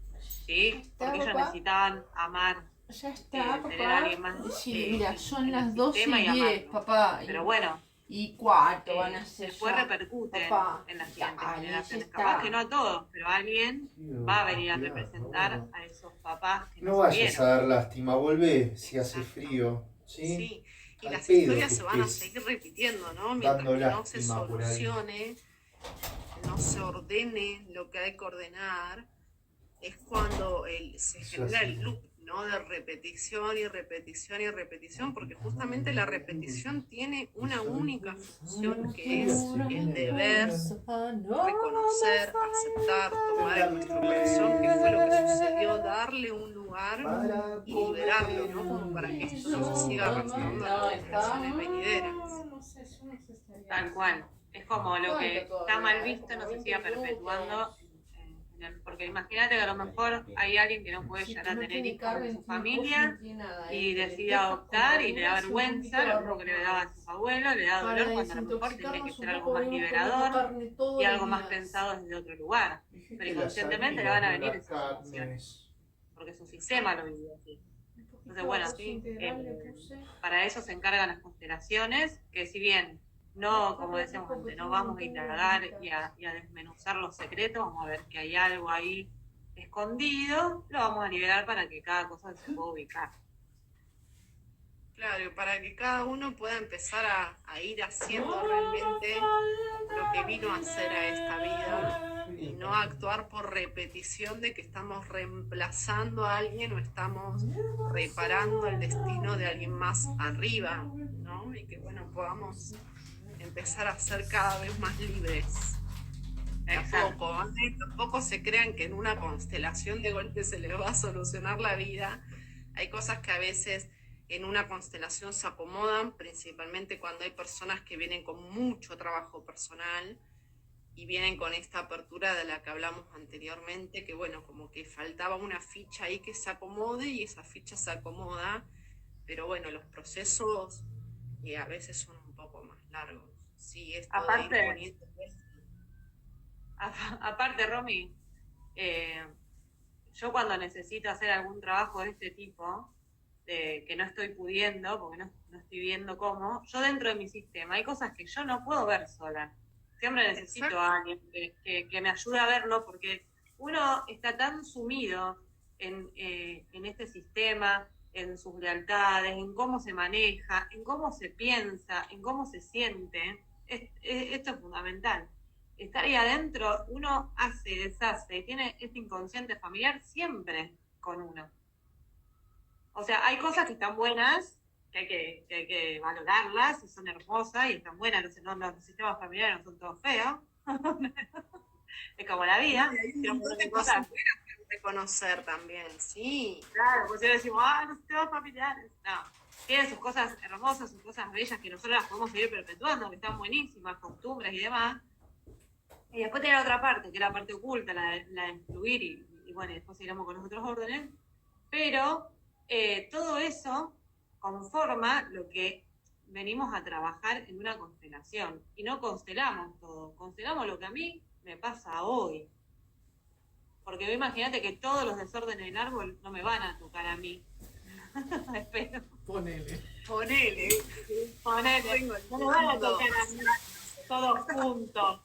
¿sí? Porque ellos necesitaban amar, ya está, tener a alguien más mira, son en el las 12:10, papá. pero bueno, y cuarto van a ser después ya. repercute Papá, en las siguientes dale, generaciones. ya Capaz está. que no a todos, pero alguien va a venir a representar a esos papás que No no vayas a supieron. dar lástima, volvé si hace Exacto. frío, ¿sí? Sí, y Al las pedo historias que se van a estés seguir repitiendo, ¿no? dando Mientras que no se lástima por ahí. solucione, no se ordene lo que hay que ordenar, es cuando se Eso genera así. el loop, ¿no? De repetición y repetición y repetición, porque justamente la repetición tiene una única función que es el deber, reconocer, aceptar, tomar en nuestro corazón qué fue lo que sucedió, darle un lugar y liberarlo, ¿no? Como para que esto no se siga arrastrando a las generaciones venideras. Tal cual. Es como lo que está mal visto no se siga perpetuando. Porque imagínate que a lo mejor hay alguien que no puede llegar a tener hijos en su familia y decide adoptar y le da vergüenza, lo mismo que le daba a sus abuelos, le da dolor cuando a lo mejor tendría que ser algo más liberador y algo más pensado desde otro lugar. Pero inconscientemente le van a venir esas emociones, porque su sistema lo vivió así. Entonces, bueno, para eso se encargan las constelaciones, que si bien no, como decíamos antes, no vamos a indagar y a desmenuzar los secretos, vamos a ver que hay algo ahí escondido, lo vamos a liberar para que cada cosa se pueda ubicar. Claro, para que cada uno pueda empezar a ir haciendo realmente lo que vino a hacer a esta vida y no actuar por repetición de que estamos reemplazando a alguien o estamos reparando el destino de alguien más arriba, ¿no? Y que bueno, podamos empezar a ser cada vez más libres. Tampoco se crean que en una constelación de golpe se les va a solucionar la vida. Hay cosas que a veces en una constelación se acomodan, principalmente cuando hay personas que vienen con mucho trabajo personal y vienen con esta apertura de la que hablamos anteriormente, que bueno, como que faltaba una ficha ahí que se acomode y esa ficha se acomoda, pero bueno, los procesos a veces son un poco más largos. Sí, esto Aparte, de ir poniendo... Aparte, Romy, yo cuando necesito hacer algún trabajo de este tipo, de que no estoy pudiendo, porque no estoy viendo cómo, yo dentro de mi sistema hay cosas que yo no puedo ver sola. Siempre necesito Exacto. a alguien que me ayude a verlo, porque uno está tan sumido en este sistema, en sus lealtades, en cómo se maneja, en cómo se piensa, en cómo se siente. Esto es fundamental. Estar ahí adentro, uno hace, deshace, y tiene este inconsciente familiar siempre con uno. O sea, hay cosas que están buenas, que hay que valorarlas, y son hermosas y están buenas, los sistemas familiares no son todos feos. Es como la vida. No, y hay un montón de cosas buenas que reconocer también, sí. Claro, pues si decimos, los sistemas familiares. No, tienen sus cosas hermosas, sus cosas bellas que nosotros las podemos seguir perpetuando, que están buenísimas, costumbres y demás. Y después tiene la otra parte, que es la parte oculta, la de influir, y bueno, después iremos con los otros órdenes. Pero todo eso conforma lo que venimos a trabajar en una constelación. Y no constelamos todo, constelamos lo que a mí me pasa hoy. Porque imagínate que todos los desórdenes del árbol no me van a tocar a mí. Espero. Ponele. Ponele. Ponele, no me van a tocar a mí todos juntos.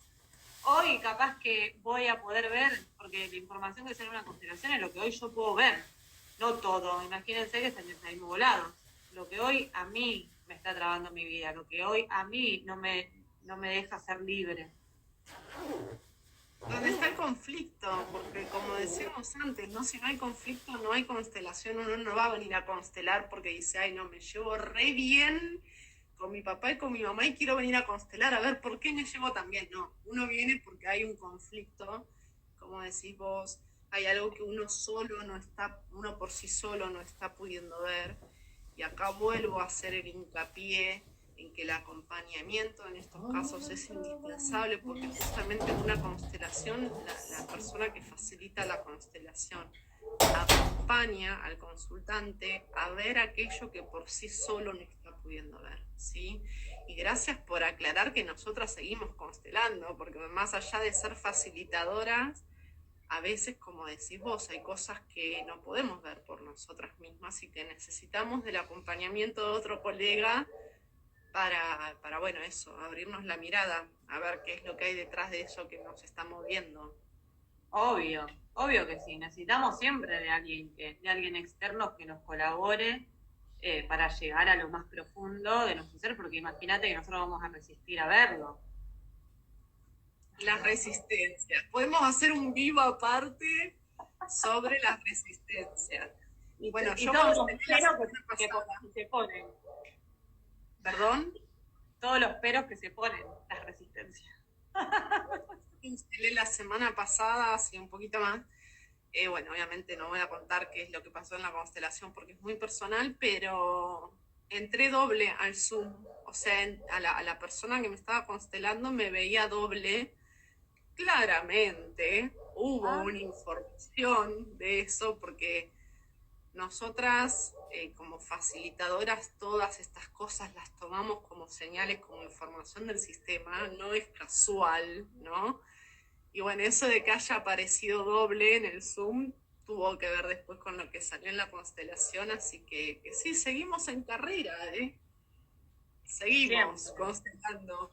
Hoy capaz que voy a poder ver, porque la información que sale en una constelación es lo que hoy yo puedo ver, no todo. Imagínense que salimos volados. Lo que hoy a mí me está trabando mi vida, lo que hoy a mí no me deja ser libre. ¿Dónde está el conflicto? Porque como decíamos antes, ¿no? Si no hay conflicto, no hay constelación. Uno no va a venir a constelar porque dice, ay, no, me llevo re bien con mi papá y con mi mamá y quiero venir a constelar a ver por qué me llevo tan bien. No, uno viene porque hay un conflicto, como decís vos, hay algo que uno por sí solo no está pudiendo ver. Y acá vuelvo a hacer el hincapié en que el acompañamiento en estos casos es indispensable, porque justamente en una constelación la persona que facilita la constelación acompaña al consultante a ver aquello que por sí solo no está pudiendo ver, ¿sí? Y gracias por aclarar que nosotras seguimos constelando, porque más allá de ser facilitadoras, a veces, como decís vos, hay cosas que no podemos ver por nosotras mismas y que necesitamos del acompañamiento de otro colega para bueno, eso, abrirnos la mirada, a ver qué es lo que hay detrás de eso que nos está moviendo. Obvio, obvio que sí. Necesitamos siempre de alguien externo que nos colabore para llegar a lo más profundo de nuestro ser, porque imagínate que nosotros vamos a resistir a verlo. Las resistencias. Podemos hacer un vivo aparte sobre las resistencias. Y Bueno, y yo todos los constelé la peros semana que pasada. se ponen. ¿Perdón? Todos los peros que se ponen, las resistencias. Constelé la semana pasada, hace un poquito más. Bueno, obviamente no voy a contar qué es lo que pasó en la constelación porque es muy personal, pero entré doble al Zoom. O sea, a la persona que me estaba constelando me veía doble. Claramente hubo una información de eso porque nosotras como facilitadoras todas estas cosas las tomamos como señales, como información del sistema, no es casual, ¿no? Y bueno, eso de que haya aparecido doble en el Zoom tuvo que ver después con lo que salió en la constelación, así que sí, seguimos en carrera, ¿eh? Seguimos constelando.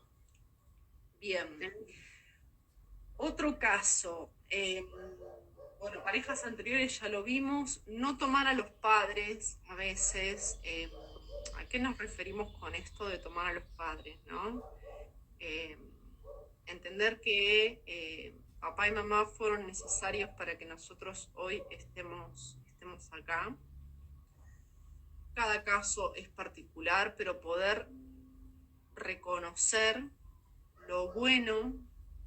Bien. Otro caso, bueno, parejas anteriores ya lo vimos, no tomar a los padres a veces. ¿A qué nos referimos con esto de tomar a los padres, no? Entender que papá y mamá fueron necesarios para que nosotros hoy estemos acá. Cada caso es particular, pero poder reconocer lo bueno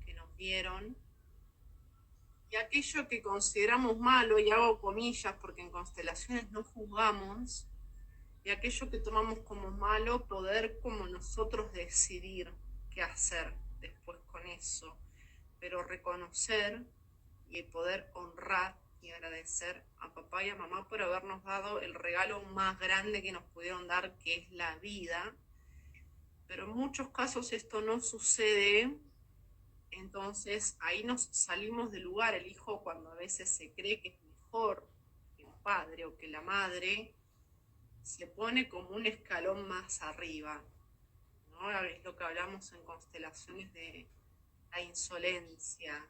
que nos dieron y aquello que consideramos malo, y hago comillas porque en constelaciones no juzgamos, y aquello que tomamos como malo, poder como nosotros decidir qué hacer después con eso, pero reconocer y poder honrar y agradecer a papá y a mamá por habernos dado el regalo más grande que nos pudieron dar, que es la vida. Pero en muchos casos esto no sucede. Entonces ahí nos salimos del lugar. El hijo, cuando a veces se cree que es mejor que el padre o que la madre, se pone como un escalón más arriba, ¿no? Es lo que hablamos en constelaciones de la insolencia.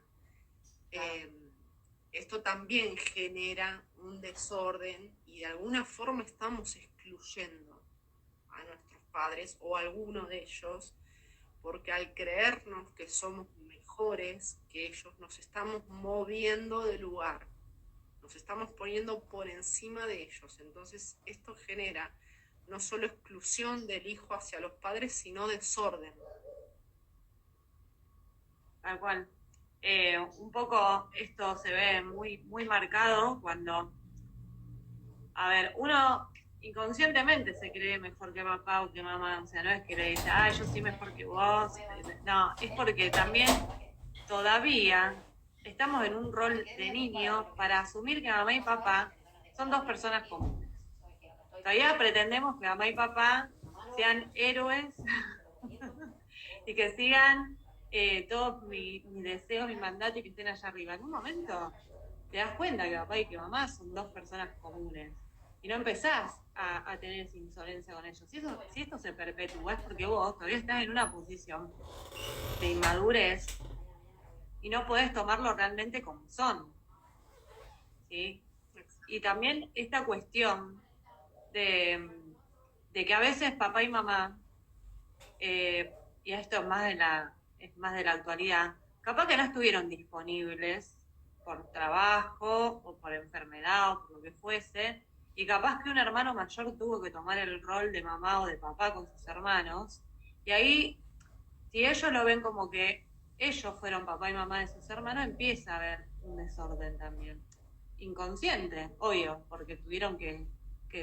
Esto también genera un desorden y de alguna forma estamos excluyendo a nuestros padres o a alguno de ellos, porque al creernos que somos mejores que ellos, nos estamos moviendo de lugar, nos estamos poniendo por encima de ellos. Entonces esto genera no solo exclusión del hijo hacia los padres, sino desorden. Tal cual. Un poco esto se ve muy, muy marcado cuando, a ver, uno inconscientemente se cree mejor que papá o que mamá, o sea, no es que le dice, yo soy mejor que vos, no, es porque también todavía estamos en un rol de niño para asumir que mamá y papá son dos personas comunes. Todavía pretendemos que mamá y papá sean héroes y que sigan todos mis deseos, mi mandato y que estén allá arriba. En un momento te das cuenta que papá y que mamá son dos personas comunes y no empezás a tener esa insolencia con ellos. Si esto se perpetúa es porque vos todavía estás en una posición de inmadurez y no podés tomarlo realmente como son. ¿Sí? Y también esta cuestión de que a veces papá y mamá, y esto es más de la actualidad, capaz que no estuvieron disponibles por trabajo o por enfermedad o por lo que fuese, y capaz que un hermano mayor tuvo que tomar el rol de mamá o de papá con sus hermanos, y ahí, si ellos lo ven como que ellos fueron papá y mamá de sus hermanos, empieza a haber un desorden también. Inconsciente, obvio, porque tuvieron que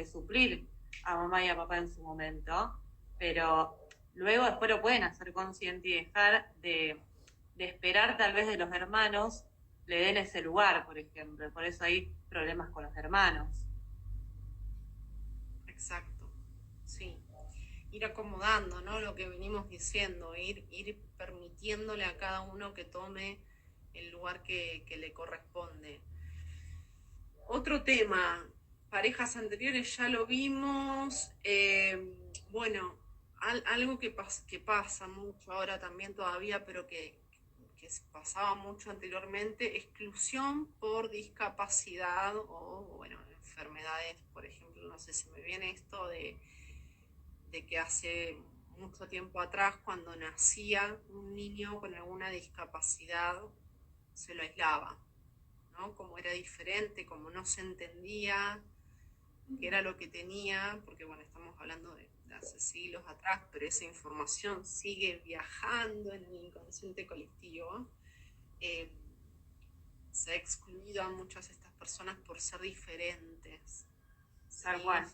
suplir a mamá y a papá en su momento, pero luego después lo pueden hacer consciente y dejar de esperar tal vez de los hermanos le den ese lugar, por ejemplo. Por eso hay problemas con los hermanos. Exacto, sí. Ir acomodando, ¿no? Lo que venimos diciendo, ir permitiéndole a cada uno que tome el lugar que le corresponde. Otro tema, parejas anteriores ya lo vimos. Bueno, algo que pasa mucho ahora también todavía, pero que pasaba mucho anteriormente, exclusión por discapacidad o, bueno, enfermedades, por ejemplo, no sé, se me viene esto de que hace mucho tiempo atrás, cuando nacía un niño con alguna discapacidad, se lo aislaba, ¿no? Como era diferente, como no se entendía qué era lo que tenía, porque bueno, estamos hablando de hace siglos atrás, pero esa información sigue viajando en el inconsciente colectivo. Se ha excluido a muchas de estas personas por ser diferentes. Tal cual.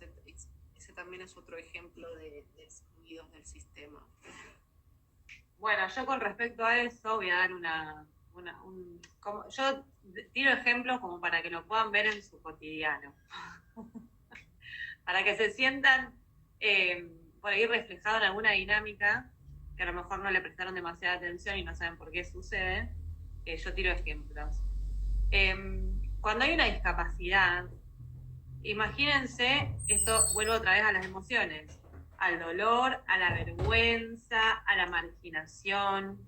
Ese también es otro ejemplo de excluidos del sistema. Bueno, yo con respecto a eso voy a dar yo tiro ejemplos como para que lo puedan ver en su cotidiano. Para que se sientan por ahí reflejados en alguna dinámica que a lo mejor no le prestaron demasiada atención y no saben por qué sucede. Yo tiro ejemplos. Cuando hay una discapacidad, imagínense, esto vuelvo otra vez a las emociones, al dolor, a la vergüenza, a la marginación,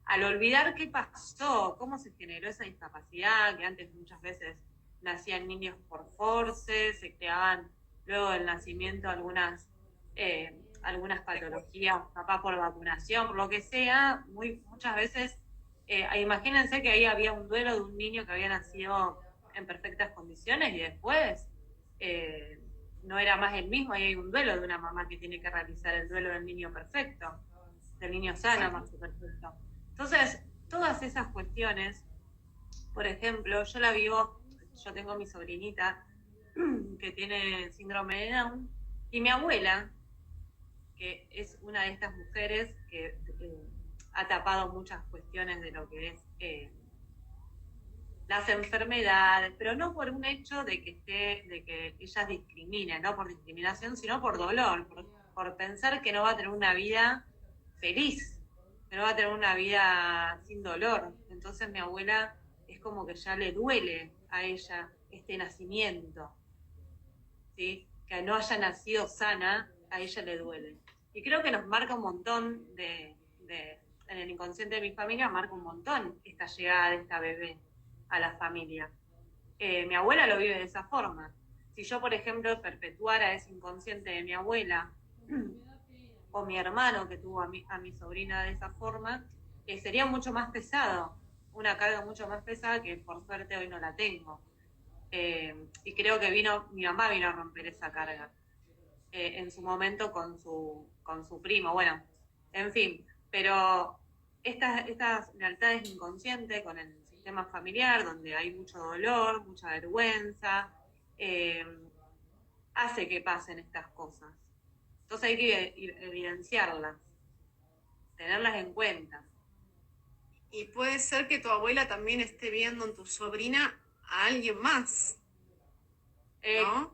al olvidar qué pasó, cómo se generó esa discapacidad, que antes muchas veces nacían niños por force, se creaban luego del nacimiento algunas patologías, capaz por vacunación, por lo que sea, muchas veces, imagínense que ahí había un duelo de un niño que había nacido en perfectas condiciones y después no era más el mismo, ahí hay un duelo de una mamá que tiene que realizar el duelo del niño perfecto, del niño sano más que perfecto. Entonces, todas esas cuestiones, por ejemplo, yo tengo mi sobrinita que tiene síndrome de Down, y mi abuela, que es una de estas mujeres que ha tapado muchas cuestiones de lo que es las enfermedades, pero no por un hecho de que ellas discriminen, no por discriminación, sino por dolor, por pensar que no va a tener una vida feliz, que no va a tener una vida sin dolor. Entonces mi abuela es como que ya le duele a ella este nacimiento, ¿sí? que no haya nacido sana, a ella le duele. Y creo que nos marca un montón en el inconsciente de mi familia, marca un montón esta llegada de esta bebé a la familia. Mi abuela lo vive de esa forma. Si yo, por ejemplo, perpetuara ese inconsciente de mi abuela o mi hermano que tuvo a mi sobrina de esa forma, sería mucho más pesado, una carga mucho más pesada que por suerte hoy no la tengo. Y creo que mi mamá vino a romper esa carga en su momento con su primo, bueno, en fin, pero estas lealtades inconscientes con el sistema familiar, donde hay mucho dolor, mucha vergüenza, hace que pasen estas cosas. Entonces hay que evidenciarlas, tenerlas en cuenta. Y puede ser que tu abuela también esté viendo en tu sobrina a alguien más, ¿no?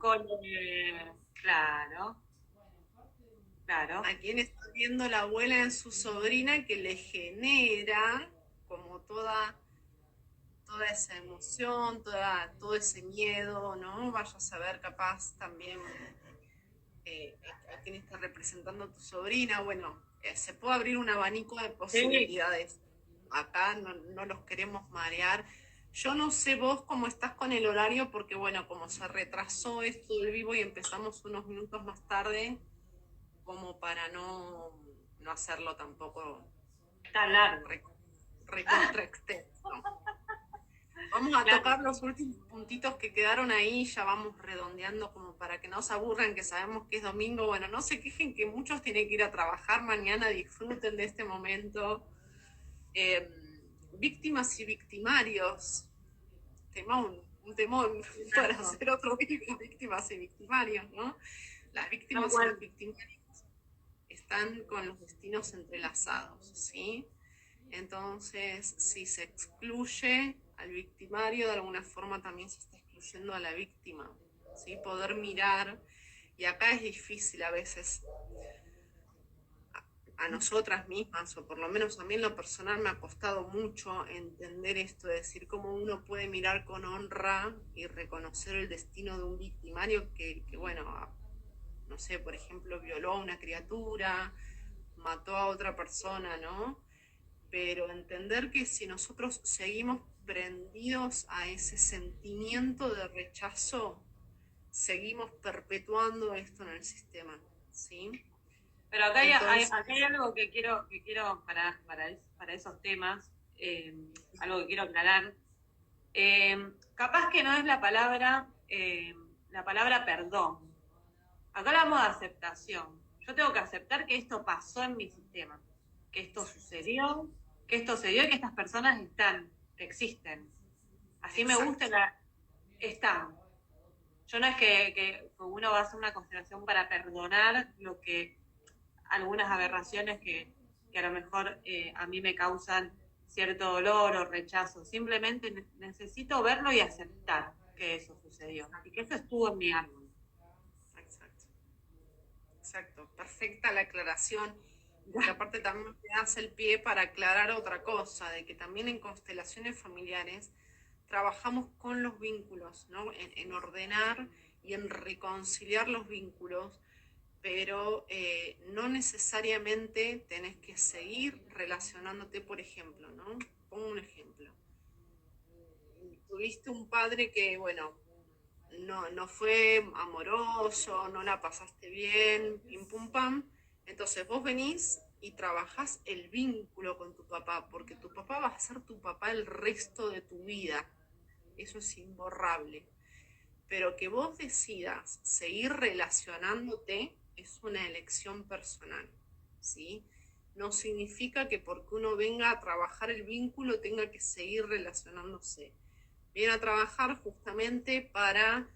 Claro, claro. A quien está viendo la abuela en su sobrina que le genera como toda esa emoción, todo ese miedo, ¿no? Vaya a saber capaz también a quién está representando tu sobrina. Bueno, se puede abrir un abanico de posibilidades. Sí. Acá no los queremos marear. Yo no sé vos cómo estás con el horario, porque bueno, como se retrasó esto del vivo y empezamos unos minutos más tarde, como para no hacerlo tampoco tan largo. Recontra extenso. Vamos a tocar los últimos puntitos que quedaron ahí, ya vamos redondeando como para que no se aburran, que sabemos que es domingo. Bueno, no se quejen que muchos tienen que ir a trabajar mañana, disfruten de este momento. Víctimas y victimarios. Un temón para hacer otro vivo, víctimas y victimarios, ¿no? Las víctimas y los victimarios están con los destinos entrelazados, ¿sí? Entonces, si se excluye al victimario, de alguna forma también se está excluyendo a la víctima, ¿sí? Poder mirar, y acá es difícil a veces a nosotras mismas, o por lo menos a mí en lo personal me ha costado mucho entender esto, de decir cómo uno puede mirar con honra y reconocer el destino de un victimario que bueno, no sé, por ejemplo, violó a una criatura, mató a otra persona, ¿no? Pero entender que si nosotros seguimos prendidos a ese sentimiento de rechazo, seguimos perpetuando esto en el sistema, ¿sí? Pero acá hay algo que quiero para esos temas, algo que quiero aclarar. Capaz que no es la palabra perdón. Acá hablamos de aceptación. Yo tengo que aceptar que esto pasó en mi sistema, que esto sucedió, y que estas personas existen. Así me gusta, están. Yo no es que uno va a hacer una consideración para perdonar algunas aberraciones que a lo mejor a mí me causan cierto dolor o rechazo. Simplemente necesito verlo y aceptar que eso sucedió y que eso estuvo en mi árbol. Exacto, perfecta la aclaración. Y aparte también te das el pie para aclarar otra cosa, de que también en constelaciones familiares trabajamos con los vínculos, ¿no? En ordenar y en reconciliar los vínculos, pero no necesariamente tenés que seguir relacionándote, por ejemplo, ¿no? Pongo un ejemplo. Tuviste un padre que, bueno, no fue amoroso, no la pasaste bien, pim pum pam. Entonces vos venís y trabajás el vínculo con tu papá, porque tu papá va a ser tu papá el resto de tu vida. Eso es imborrable. Pero que vos decidas seguir relacionándote es una elección personal, ¿sí? No significa que porque uno venga a trabajar el vínculo tenga que seguir relacionándose. Viene a trabajar justamente para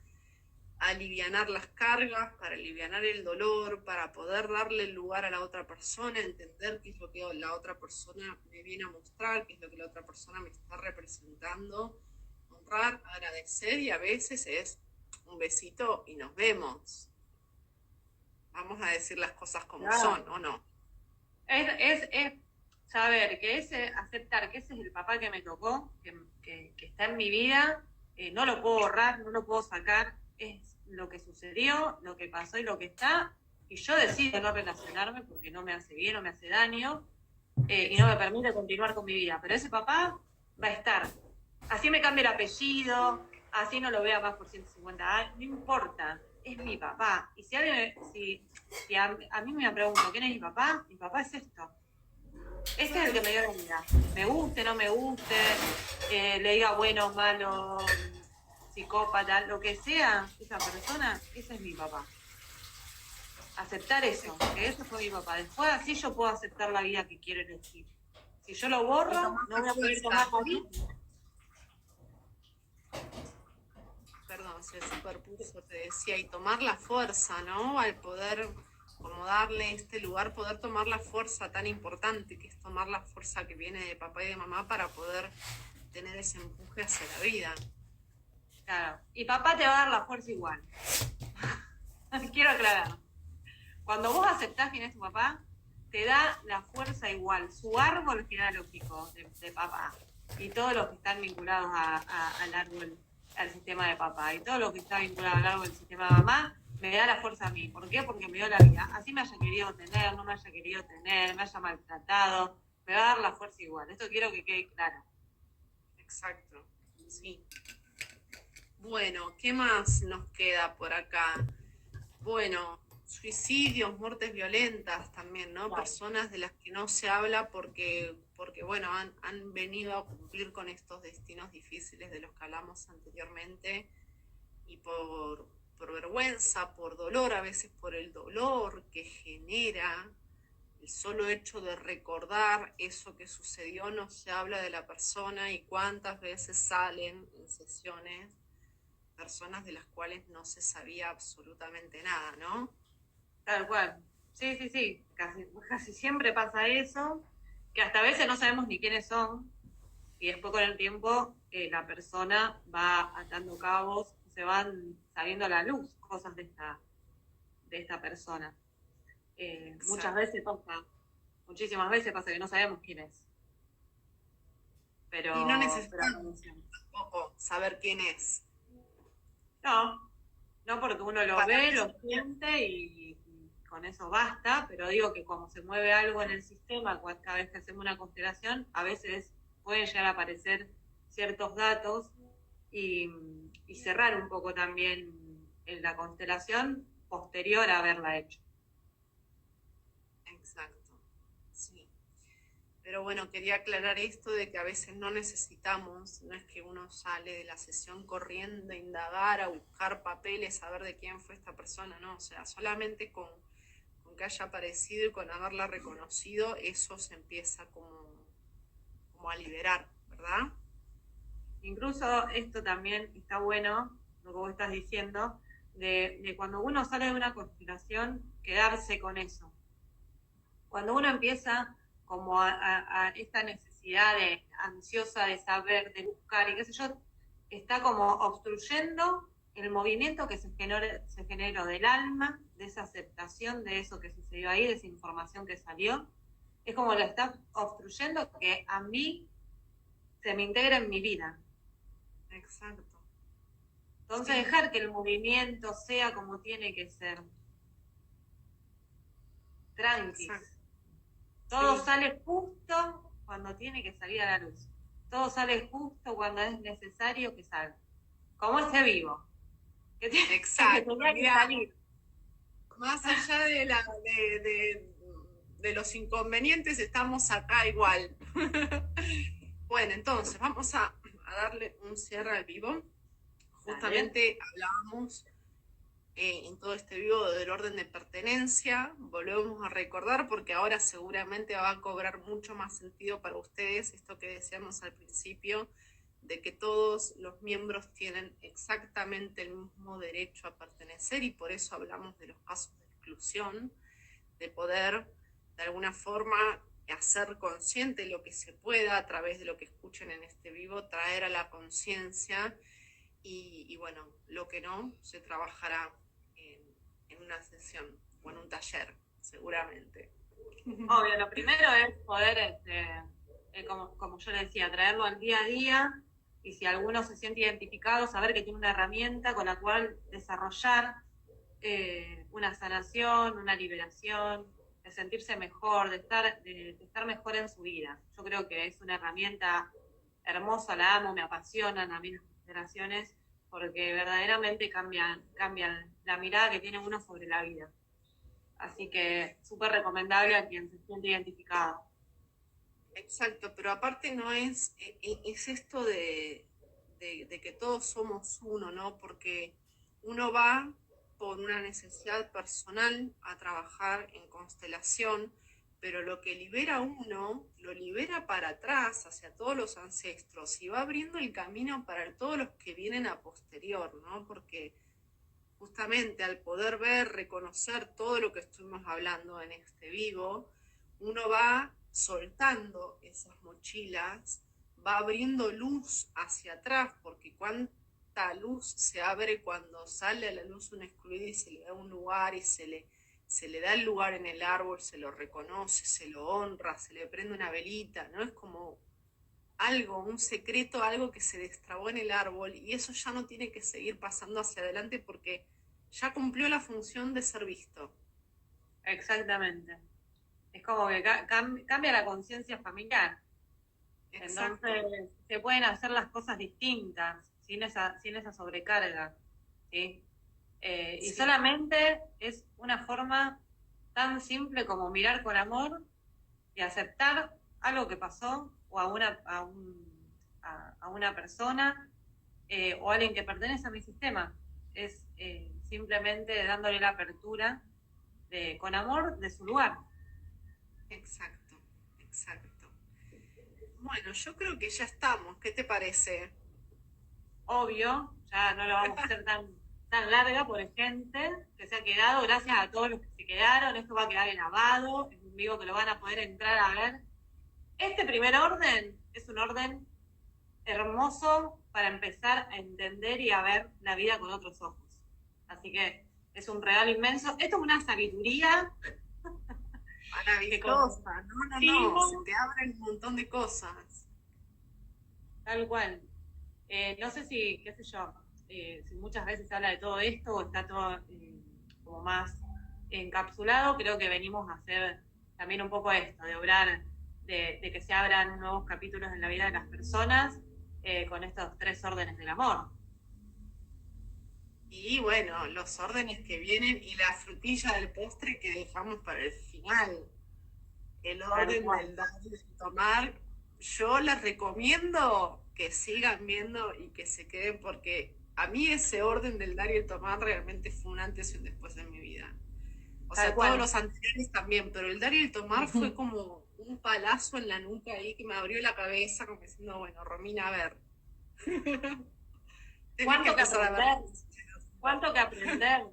alivianar las cargas, para alivianar el dolor, para poder darle el lugar a la otra persona, entender qué es lo que la otra persona me viene a mostrar, qué es lo que la otra persona me está representando, honrar, agradecer, y a veces es un besito y nos vemos. Vamos a decir las cosas como son, ¿o no? Es saber aceptar que ese es el papá que me tocó, que está en mi vida, no lo puedo borrar, no lo puedo sacar, lo que sucedió, lo que pasó y lo que está, y yo decido no relacionarme porque no me hace bien, no me hace daño, y no me permite continuar con mi vida. Pero ese papá va a estar. Así me cambie el apellido, así no lo vea más por 150 años, no importa, es mi papá. Y si a mí me pregunto, ¿quién es mi papá es esto. Este es el que me dio la vida. Me guste, no me guste, le diga bueno, malo, psicópata, lo que sea, esa persona, ese es mi papá. Aceptar eso, que ese fue mi papá. Después así yo puedo aceptar la vida que quiero elegir. Si yo lo borro, no voy a poder tomar la vida. Perdón, se superpuso, te decía, y tomar la fuerza, ¿no? Al poder, como darle este lugar, poder tomar la fuerza tan importante, que es tomar la fuerza que viene de papá y de mamá para poder tener ese empuje hacia la vida. Claro. Y papá te va a dar la fuerza igual. Quiero aclarar. Cuando vos aceptás quién es tu papá, te da la fuerza igual. Su árbol genealógico de papá y todos los que están vinculados al árbol, al sistema de papá y todo lo que está vinculado al árbol del sistema de mamá, me da la fuerza a mí. ¿Por qué? Porque me dio la vida. Así me haya querido tener, no me haya querido tener, me haya maltratado, me va a dar la fuerza igual. Esto quiero que quede claro. Exacto, sí. Bueno, ¿qué más nos queda por acá? Bueno, suicidios, muertes violentas también, ¿no? Claro. Personas de las que no se habla porque bueno, han venido a cumplir con estos destinos difíciles de los que hablamos anteriormente y por vergüenza, por dolor, a veces por el dolor que genera el solo hecho de recordar eso que sucedió, no se habla de la persona y cuántas veces salen en sesiones personas de las cuales no se sabía absolutamente nada, ¿no? Tal cual. Sí, sí, sí. Casi siempre pasa eso, que hasta a veces no sabemos ni quiénes son, y después con el tiempo la persona va atando cabos, se van saliendo a la luz cosas de esta persona. Muchas veces pasa, muchísimas veces pasa que no sabemos quién es. Pero, Y no pero necesitamos tampoco saber quién es. no porque uno lo ve, lo siente y con eso basta, pero digo que como se mueve algo en el sistema, cada vez que hacemos una constelación, a veces pueden llegar a aparecer ciertos datos y cerrar un poco también en la constelación posterior a haberla hecho. Exacto, sí. Pero bueno, quería aclarar esto de que a veces no necesitamos, no es que uno sale de la sesión corriendo a indagar, a buscar papeles, a ver de quién fue esta persona, no, o sea, solamente con que haya aparecido y con haberla reconocido, eso se empieza como a liberar, ¿verdad? Incluso esto también está bueno, lo que vos estás diciendo, de cuando uno sale de una constelación, quedarse con eso. Cuando uno empieza como a esta necesidad ansiosa de saber, de buscar y qué sé yo, está como obstruyendo el movimiento que se generó del alma, de esa aceptación de eso que sucedió ahí, de esa información que salió. Es como lo está obstruyendo que a mí se me integra en mi vida. Exacto. Entonces Sí. dejar que el movimiento sea como tiene que ser. Tranqui. Exacto. Todo Sí. sale justo cuando tiene que salir a la luz. Todo sale justo cuando es necesario que salga. Como ese vivo. Que tiene Exacto. que tenía que salir. Más allá de los inconvenientes, estamos acá igual. Bueno, entonces vamos a darle un cierre al vivo. Justamente hablábamos en todo este vivo del orden de pertenencia. Volvemos a recordar porque ahora seguramente va a cobrar mucho más sentido para ustedes esto que decíamos al principio, de que todos los miembros tienen exactamente el mismo derecho a pertenecer y por eso hablamos de los casos de exclusión, de poder de alguna forma hacer consciente lo que se pueda a través de lo que escuchen en este vivo, traer a la conciencia y bueno, lo que no se trabajará en una sesión o en un taller, seguramente. Obvio, lo primero es poder, como yo le decía, traerlo al día a día, y si alguno se siente identificado, saber que tiene una herramienta con la cual desarrollar una sanación, una liberación, de sentirse mejor, de estar mejor en su vida. Yo creo que es una herramienta hermosa, la amo, me apasionan a mí las constelaciones, porque verdaderamente cambian la mirada que tiene uno sobre la vida. Así que súper recomendable a quien se siente identificado. Exacto, pero aparte no es esto de que todos somos uno, ¿no? Porque uno va por una necesidad personal a trabajar en constelación, pero lo que libera a uno, lo libera para atrás, hacia todos los ancestros, y va abriendo el camino para todos los que vienen a posterior, ¿no? Porque justamente al poder ver, reconocer todo lo que estuvimos hablando en este vivo, uno va soltando esas mochilas, va abriendo luz hacia atrás, porque cuánta luz se abre cuando sale a la luz una excluida y se le da un lugar y se le da el lugar en el árbol, se lo reconoce, se lo honra, se le prende una velita, ¿no? Es como algo, un secreto, algo que se destrabó en el árbol y eso ya no tiene que seguir pasando hacia adelante porque ya cumplió la función de ser visto. Exactamente. Es como que cambia la conciencia familiar. Exacto. Entonces se pueden hacer las cosas distintas, sin esa sobrecarga, ¿sí? Y Sí. solamente es una forma tan simple como mirar con amor y aceptar algo que pasó o a una persona o a alguien que pertenece a mi sistema. Es simplemente dándole la apertura con amor de su lugar. Exacto, exacto. Bueno, yo creo que ya estamos. ¿Qué te parece? Obvio, ya no lo vamos a hacer tan larga por gente que se ha quedado. Gracias a todos los que se quedaron. Esto va a quedar grabado, es un vivo que lo van a poder entrar a ver. Este primer orden es un orden hermoso para empezar a entender y a ver la vida con otros ojos. Así que es un regalo inmenso. Esto es una sabiduría Maravillosa. No, se te abren un montón de cosas. Tal cual. No sé si, qué sé yo, si muchas veces se habla de todo esto o está todo como más encapsulado, creo que venimos a hacer también un poco esto, de obrar, de que se abran nuevos capítulos en la vida de las personas con estos 3 órdenes del amor. Y bueno, los órdenes que vienen y la frutilla del postre que dejamos para el final. El orden del dar y del tomar. Yo les recomiendo que sigan viendo y que se queden porque a mí ese orden del dar y el tomar realmente fue un antes y un después en mi vida. O sea, todos los anteriores también, pero el dar y el tomar fue como un palazo en la nuca ahí que me abrió la cabeza como diciendo, bueno, Romina, a ver. ¿Cuánto que aprender? ¿Cuánto que aprender?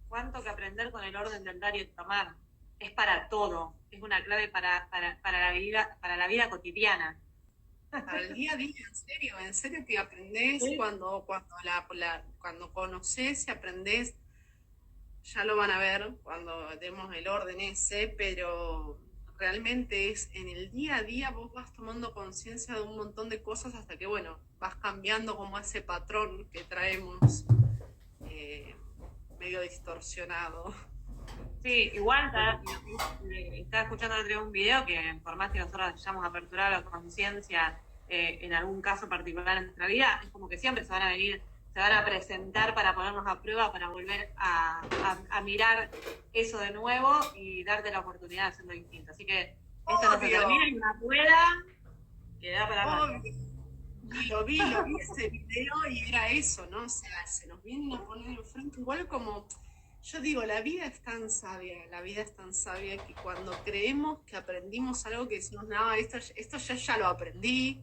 ¿Cuánto que aprender con el orden del dar y el tomar? Es para todo, es una clave para la vida cotidiana. Para el día a día, en serio que aprendés ¿sí? cuando conoces y aprendés, ya lo van a ver cuando demos el orden ese, pero realmente es en el día a día vos vas tomando conciencia de un montón de cosas hasta que, bueno, vas cambiando como ese patrón que traemos medio distorsionado. Sí, igual estaba escuchando un video que por más que nosotros hayamos aperturado la conciencia en algún caso particular en nuestra vida, es como que siempre se van a presentar para ponernos a prueba, para volver a mirar eso de nuevo y darte la oportunidad de hacerlo distinto. Así que esto no se termina en una rueda que da para más. Lo vi ese video y era eso, ¿no? O sea, se nos vienen a poner enfrente, igual como, yo digo, la vida es tan sabia que cuando creemos que aprendimos algo que decimos, no, esto ya lo aprendí,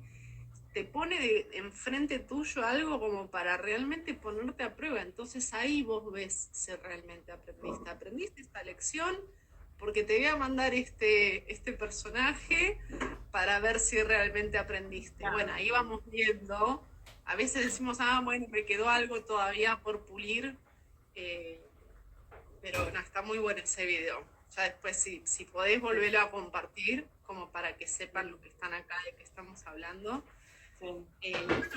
te pone enfrente tuyo algo como para realmente ponerte a prueba, entonces ahí vos ves si realmente aprendiste esta lección, porque te voy a mandar este personaje para ver si realmente aprendiste. Claro. Bueno, ahí vamos viendo. A veces decimos, bueno, me quedó algo todavía por pulir. Pero no, está muy bueno ese video. Ya después, si podés volverlo a compartir, como para que sepan lo que están acá, de qué estamos hablando. Bueno,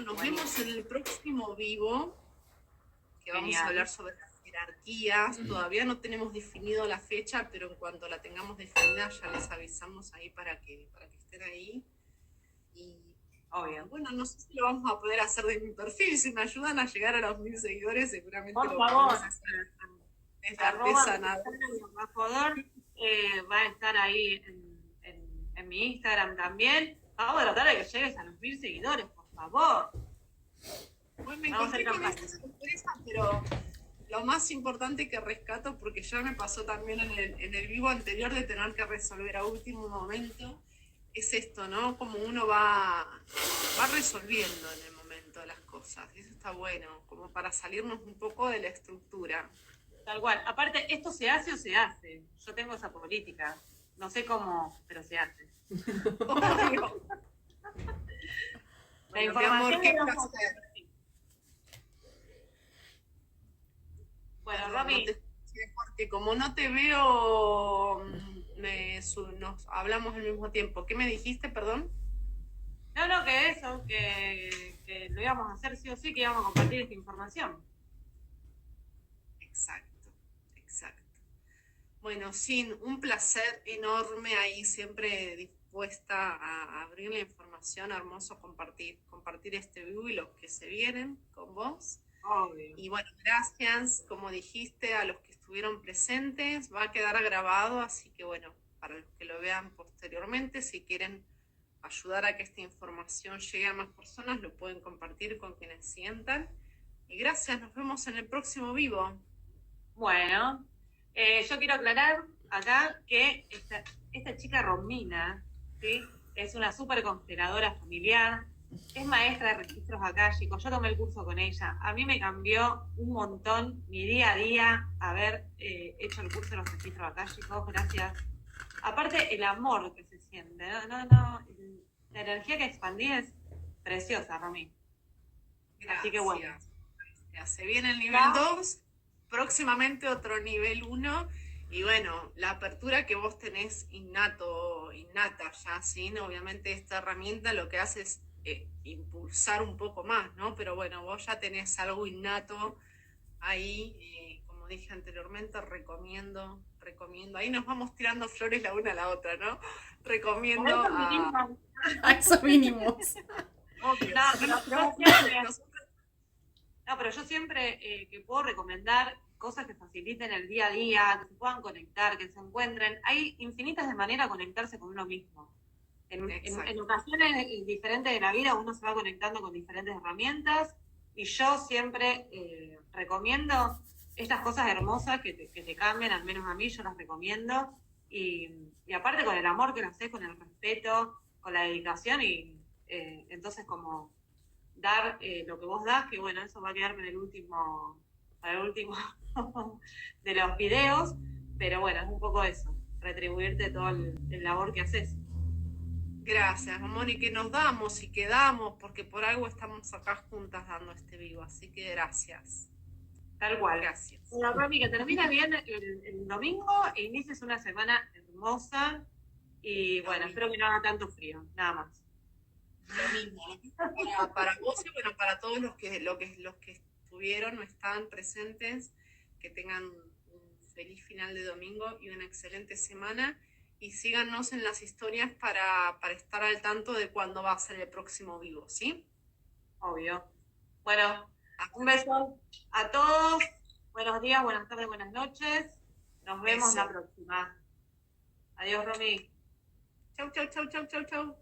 nos vemos en el próximo vivo, que vamos Genial. a hablar sobre las jerarquías. Todavía no tenemos definido la fecha, pero en cuanto la tengamos definida ya les avisamos ahí para que estén ahí. Y Obvio. bueno, no sé si lo vamos a poder hacer de mi perfil. Si me ayudan a llegar a los 1000 seguidores, seguramente Por lo favor. podemos hacer desde Arroba artesanal. embajador, va a estar ahí en mi Instagram también. Vamos a tratar de que llegues a los 1000 seguidores, por favor. Bueno, me Vamos a encontré hacer con campaña. esta sorpresa, pero lo más importante que rescato, porque ya me pasó también en el vivo anterior de tener que resolver a último momento, es esto, ¿no? Como uno va resolviendo en el momento las cosas. Y eso está bueno, como para salirnos un poco de la estructura. Tal cual. Aparte, ¿esto se hace o se hace? Yo tengo esa política. No sé cómo, pero se hace. Obvio. La Bueno, mi amor, información qué de los- placer. Bueno, Perdón, Romy, no te escuché, porque como no te veo, nos hablamos al mismo tiempo. ¿Qué me dijiste, perdón? no, que eso, que lo íbamos a hacer sí o sí, que íbamos a compartir esta información. Exacto, exacto. Bueno, Sin, un placer enorme ahí, siempre dispuesta a abrir la información, hermoso compartir este vivo y los que se vienen con vos. Obvio. Y bueno, gracias, como dijiste, a los que estuvieron presentes, va a quedar grabado, así que bueno, para los que lo vean posteriormente, si quieren ayudar a que esta información llegue a más personas, lo pueden compartir con quienes sientan. Y gracias, nos vemos en el próximo vivo. Bueno, yo quiero aclarar acá que esta chica Romina, ¿sí? Es una súper consteladora familiar, es maestra de registros akáshicos, yo tomé el curso con ella, a mí me cambió un montón mi día a día haber hecho el curso de los registros akáshicos, gracias. Aparte, el amor que se siente, la energía que expandí es preciosa, Romy. Así que bueno. Gracias. Se viene el nivel 2, próximamente otro nivel 1, y bueno, la apertura que vos tenés innata ya, ¿sí? Obviamente esta herramienta lo que hace es impulsar un poco más, ¿no? Pero bueno, vos ya tenés algo innato ahí, como dije anteriormente, recomiendo, ahí nos vamos tirando flores la una a la otra, ¿no? Recomiendo A eso vinimos. Pero yo siempre que puedo recomendar cosas que faciliten el día a día, que se puedan conectar, que se encuentren. Hay infinitas de maneras de conectarse con uno mismo. En ocasiones diferentes de la vida uno se va conectando con diferentes herramientas y yo siempre recomiendo estas cosas hermosas que te cambian, al menos a mí yo las recomiendo. Y aparte con el amor que lo haces, con el respeto, con la dedicación y entonces como dar lo que vos das, que bueno, eso va a quedar para el último de los videos, pero bueno, es un poco eso, retribuirte todo el labor que haces. Gracias, amor, y que nos damos y quedamos, porque por algo estamos acá juntas dando este vivo, así que gracias. Tal cual. Gracias. Bueno, Romy, que termine bien el domingo e inicies una semana hermosa y bueno, espero que no haga tanto frío, nada más. Lo mismo para vos y bueno, para todos los que estuvieron o están presentes, que tengan un feliz final de domingo y una excelente semana, y síganos en las historias para estar al tanto de cuándo va a ser el próximo vivo, ¿sí? Obvio. Bueno, un beso a todos, buenos días, buenas tardes, buenas noches, nos vemos la próxima. Adiós, Romy. Chau, chau, chau, chau, chau, chau.